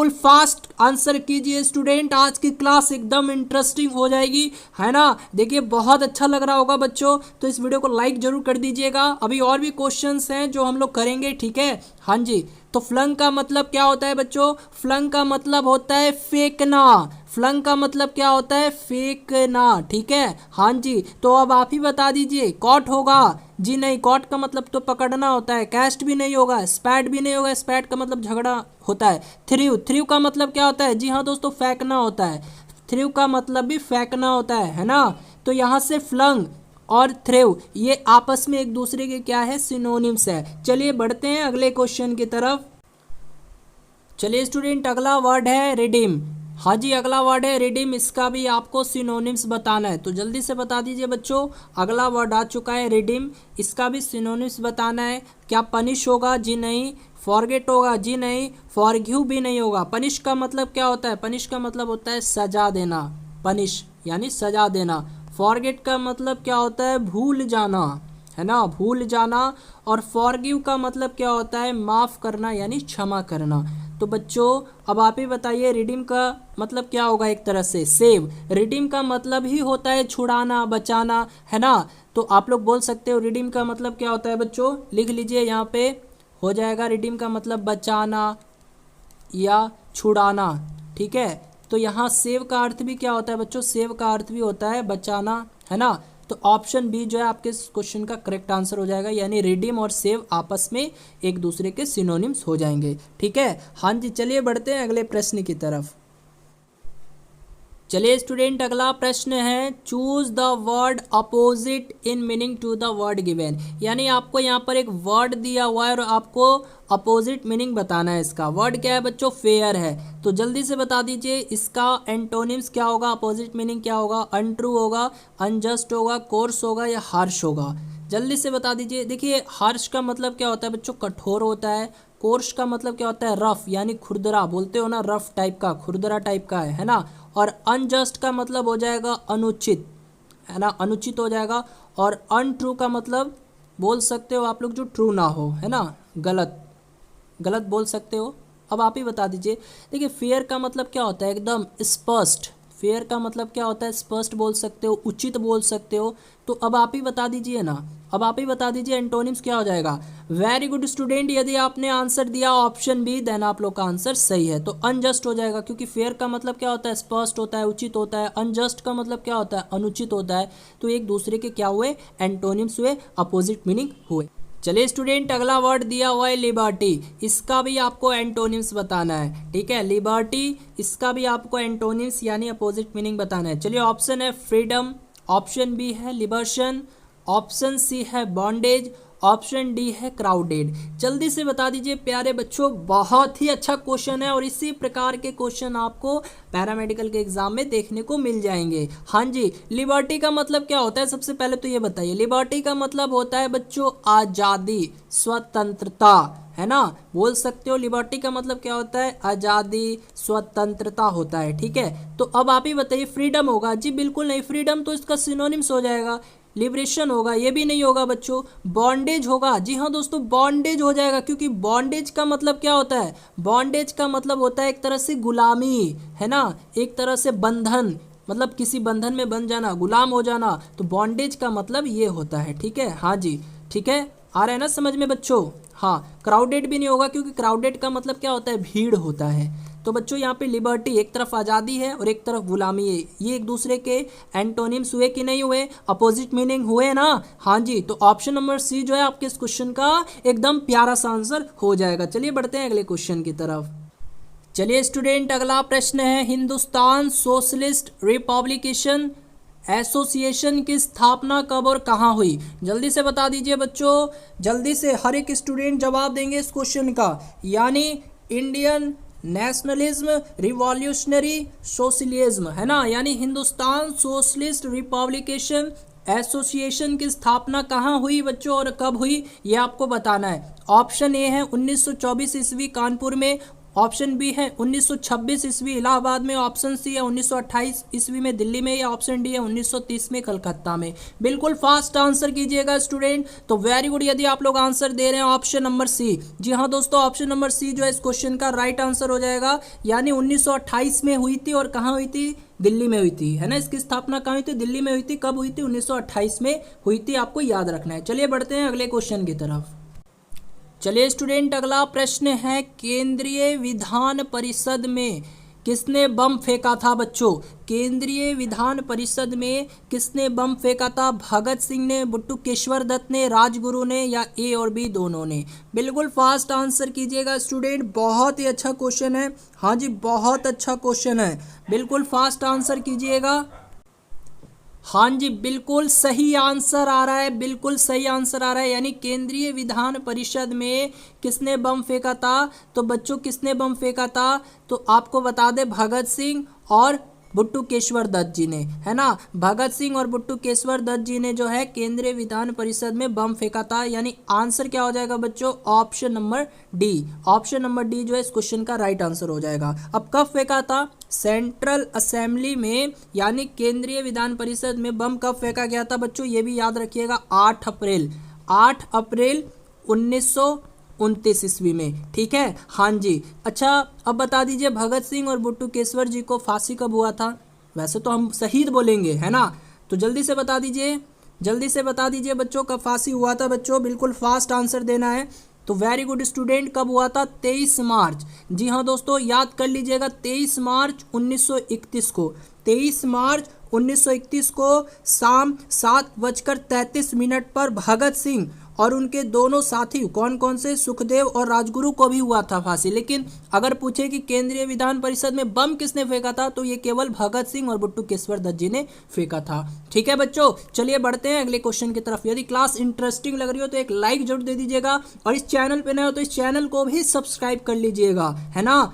फास्ट आंसर कीजिए स्टूडेंट, आज की क्लास एकदम इंटरेस्टिंग हो जाएगी, है ना। देखिए बहुत अच्छा लग रहा होगा बच्चों, तो इस वीडियो को लाइक जरूर कर दीजिएगा। अभी और भी क्वेश्चंस हैं जो हम लोग करेंगे, ठीक है। हाँ जी, तो फ्लंग का मतलब क्या होता है बच्चों, फ्लंग का मतलब होता है फेंकना। फ्लंग का मतलब क्या होता है, फेंकना, ठीक है। हाँ जी, तो अब आप ही बता दीजिए। कॉट होगा, जी नहीं, कॉट का मतलब तो पकड़ना होता है। कैस्ट भी नहीं होगा, स्पैट भी नहीं होगा, स्पैट का मतलब झगड़ा होता है। थ्रू का मतलब क्या होता है, जी हाँ दोस्तों, फेंकना होता है। थ्रू का मतलब भी फेंकना होता है ना। तो यहाँ से फ्लंग और थ्रू ये आपस में एक दूसरे के क्या है, सिनोनिम्स है। चलिए बढ़ते हैं अगले क्वेश्चन की तरफ। चलिए स्टूडेंट, अगला वर्ड है रिडीम। हाँ जी, अगला वर्ड है रिडीम, इसका भी आपको सिनोनिम्स बताना है, तो जल्दी से बता दीजिए बच्चों। अगला वर्ड आ चुका है रिडीम, इसका भी सिनोनिम्स बताना है। क्या पनिश होगा? जी नहीं। फॉरगेट होगा? जी नहीं। फॉरगिव भी नहीं होगा। पनिश का मतलब क्या होता है? पनिश का मतलब होता है सजा देना, पनिश यानी सजा देना। फॉरगेट का मतलब क्या होता है? भूल जाना, है ना, भूल जाना। और फॉरगिव का मतलब क्या होता है? माफ़ करना यानी क्षमा करना। तो बच्चों अब आप ही बताइए, रिडीम का मतलब क्या होगा? एक तरह से सेव। रिडीम का मतलब ही होता है छुड़ाना, बचाना, है ना। तो आप लोग बोल सकते हो रिडीम का मतलब क्या होता है बच्चों, लिख लीजिए यहाँ पे, हो जाएगा रिडीम का मतलब बचाना या छुड़ाना, ठीक है। तो यहाँ सेव का अर्थ भी क्या होता है बच्चों? सेव का अर्थ भी होता है बचाना, है ना। तो ऑप्शन बी जो है आपके क्वेश्चन का करेक्ट आंसर हो जाएगा, यानी रिडीम और सेव आपस में एक दूसरे के सिनोनिम्स हो जाएंगे, ठीक है। हाँ जी, चलिए बढ़ते हैं अगले प्रश्न की तरफ। चलिए स्टूडेंट, अगला प्रश्न है choose the word opposite in meaning to the word given. यानी आपको यहाँ पर एक वर्ड दिया हुआ है और आपको अपोजिट मीनिंग बताना है। इसका वर्ड क्या है बच्चों? फेयर है। तो जल्दी से बता दीजिए इसका एंटोनिम्स क्या होगा, अपोजिट मीनिंग क्या होगा? अनट्रू होगा, अनजस्ट होगा, कोर्स होगा या हार्श होगा? जल्दी से बता दीजिए। देखिए हार्श का मतलब क्या होता है बच्चों? कठोर होता है। कोर्स का मतलब क्या होता है? रफ यानी खुरदरा, बोलते हो ना, रफ टाइप का, खुरदरा टाइप का है ना। और अनजस्ट का मतलब हो जाएगा अनुचित, है ना, अनुचित हो जाएगा। और अनट्रू का मतलब बोल सकते हो आप लोग जो ट्रू ना हो, है ना, गलत, गलत बोल सकते हो। अब आप ही बता दीजिए। देखिए फेयर का मतलब क्या होता है? एकदम स्पष्ट। फेयर का मतलब क्या होता है? स्पष्ट बोल सकते हो, उचित बोल सकते हो। तो अब आप ही बता दीजिए ना, अब आप ही बता दीजिए एंटोनिम्स क्या हो जाएगा। वेरी गुड स्टूडेंट, यदि आपने आंसर दिया ऑप्शन बी, देन आप लोग का आंसर सही है। तो अनजस्ट हो जाएगा, क्योंकि फेयर का मतलब क्या होता है? स्पष्ट होता है, उचित होता है। अनजस्ट का मतलब क्या होता है? अनुचित होता है। तो एक दूसरे के क्या हुए? एंटोनिम्स हुए, अपोजिट मीनिंग हुए। चलिए स्टूडेंट, अगला वर्ड दिया हुआ है लिबर्टी, इसका भी आपको एंटोनिम्स बताना है, ठीक है। लिबर्टी, इसका भी आपको एंटोनिम्स यानी अपोजिट मीनिंग बताना है। चलिए ऑप्शन है फ्रीडम, ऑप्शन बी है लिबर्शन, ऑप्शन सी है बॉन्डेज, ऑप्शन डी है क्राउडेड। जल्दी से बता दीजिए प्यारे बच्चों, बहुत ही अच्छा क्वेश्चन है और इसी प्रकार के क्वेश्चन आपको पैरामेडिकल के एग्जाम में देखने को मिल जाएंगे। हाँ जी, लिबर्टी का मतलब क्या होता है? सबसे पहले तो ये बताइए। लिबर्टी का मतलब होता है बच्चों आज़ादी, स्वतंत्रता, है ना, बोल सकते हो। लिबर्टी का मतलब क्या होता है? आज़ादी, स्वतंत्रता होता है, ठीक है। तो अब आप ही बताइए फ्रीडम होगा? जी बिल्कुल नहीं, फ्रीडम तो इसका सिनोनिम्स हो जाएगा। लिबरेशन होगा? ये भी नहीं होगा बच्चों। बॉन्डेज होगा? जी हाँ दोस्तों, बॉन्डेज हो जाएगा, क्योंकि बॉन्डेज का मतलब क्या होता है? बॉन्डेज का मतलब होता है एक तरह से गुलामी, है ना, एक तरह से बंधन, मतलब किसी बंधन में बंध जाना, गुलाम हो जाना। तो बॉन्डेज का मतलब ये होता है, ठीक है। हाँ जी, ठीक है, आ रहा है ना समझ में बच्चों? हाँ, क्राउडेड भी नहीं होगा, क्योंकि क्राउडेड का मतलब क्या होता है? भीड़ होता है। तो बच्चों यहाँ पे लिबर्टी एक तरफ आज़ादी है और एक तरफ गुलामी है, ये एक दूसरे के एंटोनिम्स हुए कि नहीं हुए? अपोजिट मीनिंग हुए ना। हाँ जी, तो ऑप्शन नंबर सी जो है आपके इस क्वेश्चन का एकदम प्यारा सा आंसर हो जाएगा। चलिए बढ़ते हैं अगले क्वेश्चन की तरफ। चलिए स्टूडेंट, अगला प्रश्न है हिंदुस्तान सोशलिस्ट रिपब्लिकेशन एसोसिएशन की स्थापना कब और कहाँ हुई? जल्दी से बता दीजिए बच्चों, जल्दी से, हर एक स्टूडेंट जवाब देंगे इस क्वेश्चन का। यानी इंडियन नेशनलिज्म रिवॉल्यूशनरी सोशलिज्म, है ना, यानी हिंदुस्तान सोशलिस्ट रिपब्लिकेशन एसोसिएशन की स्थापना कहाँ हुई बच्चों और कब हुई, ये आपको बताना है। ऑप्शन ए है 1924 ईस्वी कानपुर में, ऑप्शन बी है 1926 ईस्वी इलाहाबाद में, ऑप्शन सी है 1928 ईस्वी में दिल्ली में, या ऑप्शन डी है 1930 में कलकत्ता में। बिल्कुल फास्ट आंसर कीजिएगा स्टूडेंट। तो वेरी गुड, यदि आप लोग आंसर दे रहे हैं ऑप्शन नंबर सी। जी हाँ दोस्तों, ऑप्शन नंबर सी जो है इस क्वेश्चन का राइट आंसर हो जाएगा। यानी 1928 में हुई थी, और कहाँ हुई थी? दिल्ली में हुई थी, है ना। इसकी स्थापना कहाँ हुई थी? दिल्ली में हुई थी। कब हुई थी? 1928 में हुई थी, आपको याद रखना है। चलिए बढ़ते हैं अगले क्वेश्चन की तरफ। चलिए स्टूडेंट, अगला प्रश्न है केंद्रीय विधान परिषद में किसने बम फेंका था बच्चों? केंद्रीय विधान परिषद में किसने बम फेंका था? भगत सिंह ने, बुट्टू केशवर दत्त ने, राजगुरु ने, या ए और बी दोनों ने? बिल्कुल फास्ट आंसर कीजिएगा स्टूडेंट, बहुत ही अच्छा क्वेश्चन है। हाँ जी, बहुत अच्छा क्वेश्चन है, बिल्कुल फास्ट आंसर कीजिएगा। हाँ जी, बिल्कुल सही आंसर आ रहा है, बिल्कुल सही आंसर आ रहा है। यानी केंद्रीय विधान परिषद में किसने बम फेंका था? तो बच्चों किसने बम फेंका था? तो आपको बता दे, भगत सिंह और बुट्टू केशवर दत्त जी ने, है ना। भगत सिंह और बुट्टू केशवर दत्त जी ने जो है केंद्रीय विधान परिषद में बम फेंका था। यानी आंसर क्या हो जाएगा बच्चों? Option number D. Option number D जो है इस क्वेश्चन का राइट आंसर हो जाएगा। अब कब फेंका था? सेंट्रल असेंबली में, यानी केंद्रीय विधान परिषद में बम कब फेंका गया था बच्चों? ये भी याद रखिएगा, 8 अप्रैल 1929 ईस्वी में। ठीक है, हाँ जी। अच्छा, अब बता दीजिए भगत सिंह और बुट्टू केशवर जी को फांसी कब हुआ था? वैसे तो हम शहीद बोलेंगे, है ना, तो जल्दी से बता दीजिए, जल्दी से बता दीजिए बच्चों, कब फांसी हुआ था बच्चों? बिल्कुल फास्ट आंसर देना है। तो वेरी गुड स्टूडेंट, कब हुआ था? 23 मार्च। जी हाँ दोस्तों, याद कर लीजिएगा, 23 मार्च 1931 को, 23 मार्च 1931 को शाम 7:33 पर भगत सिंह और उनके दोनों साथी, कौन कौन से? सुखदेव और राजगुरु को भी हुआ था फांसी। लेकिन अगर पूछे कि केंद्रीय विधान परिषद में बम किसने फेंका था, तो ये केवल भगत सिंह और बुट्टू केशवर दत्त जी ने फेंका था। ठीक है बच्चों, चलिए बढ़ते हैं अगले क्वेश्चन की तरफ। यदि क्लास इंटरेस्टिंग लग रही हो तो एक लाइक जरूर दे दीजिएगा, और इस चैनल पे नए हो तो इस चैनल को भी सब्सक्राइब कर लीजिएगा, है ना।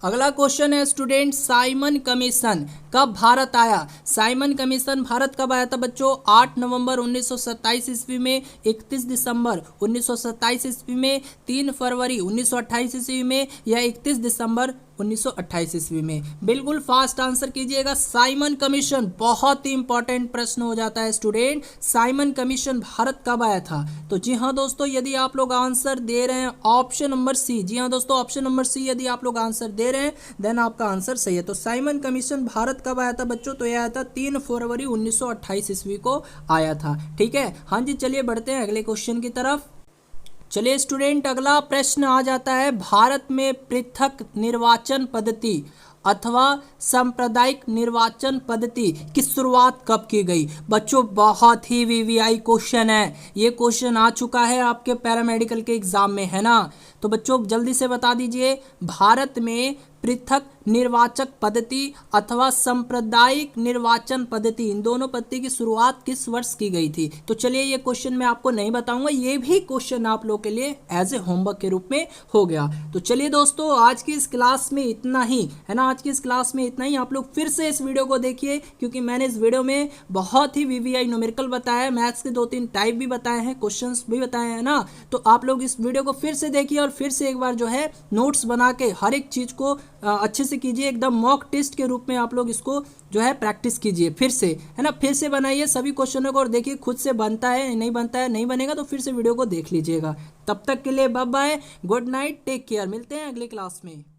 अगला क्वेश्चन है स्टूडेंट, साइमन कमीशन कब भारत आया? साइमन कमीशन भारत कब आया था बच्चों? 8 नवंबर 1927 ईस्वी में, 31 दिसंबर 1927 ईस्वी में, 3 फरवरी 1928 ईस्वी में, या 31 दिसंबर 1928 ईस्वी में? बिल्कुल फास्ट आंसर कीजिएगा। साइमन कमीशन बहुत ही इंपॉर्टेंट प्रश्न हो जाता है स्टूडेंट, साइमन कमीशन भारत कब आया था? तो जी हाँ दोस्तों, यदि आप लोग आंसर दे रहे हैं ऑप्शन नंबर सी, जी हाँ दोस्तों ऑप्शन नंबर सी यदि आप लोग आंसर दे रहे हैं देन आपका आंसर सही है। तो साइमन कमीशन भारत कब आया था बच्चों? तो यह आया था 3 फरवरी 1928 ईस्वी को आया था। ठीक है, हाँ जी, चलिए बढ़ते हैं अगले क्वेश्चन की तरफ। चलिए स्टूडेंट, अगला प्रश्न आ जाता है, भारत में पृथक निर्वाचन पद्धति अथवा सांप्रदायिक निर्वाचन पद्धति की शुरुआत कब की गई? बच्चों बहुत ही वीवीआई क्वेश्चन है, ये क्वेश्चन आ चुका है आपके पैरामेडिकल के एग्जाम में, है ना। तो बच्चों जल्दी से बता दीजिए, भारत में पृथक निर्वाचक पद्धति अथवा सांप्रदायिक निर्वाचन पद्धति, इन दोनों पद्धति की शुरुआत किस वर्ष की गई थी? तो चलिए ये क्वेश्चन मैं आपको नहीं बताऊंगा, ये भी क्वेश्चन आप लोग के लिए एज ए होमवर्क के रूप में हो गया। तो चलिए दोस्तों, आज की इस क्लास में इतना ही, है ना, आज की इस क्लास में इतना ही। आप लोग फिर से इस वीडियो को देखिए, क्योंकि मैंने इस वीडियो में बहुत ही वीवीआई न्यूमेरिकल बताया है, मैथ्स के 2-3 टाइप भी बताए हैं, क्वेश्चन भी बताए हैं ना। तो आप लोग इस वीडियो को फिर से देखिए और फिर से एक बार जो है नोट्स बना के हर एक चीज को अच्छे से कीजिए, एकदम मॉक टेस्ट के रूप में आप लोग इसको जो है प्रैक्टिस कीजिए फिर से, है ना। फिर से बनाइए सभी क्वेश्चनों को और देखिए खुद से बनता है नहीं बनता है, नहीं बनेगा तो फिर से वीडियो को देख लीजिएगा। तब तक के लिए bye bye, good night, take care, मिलते हैं अगली क्लास में।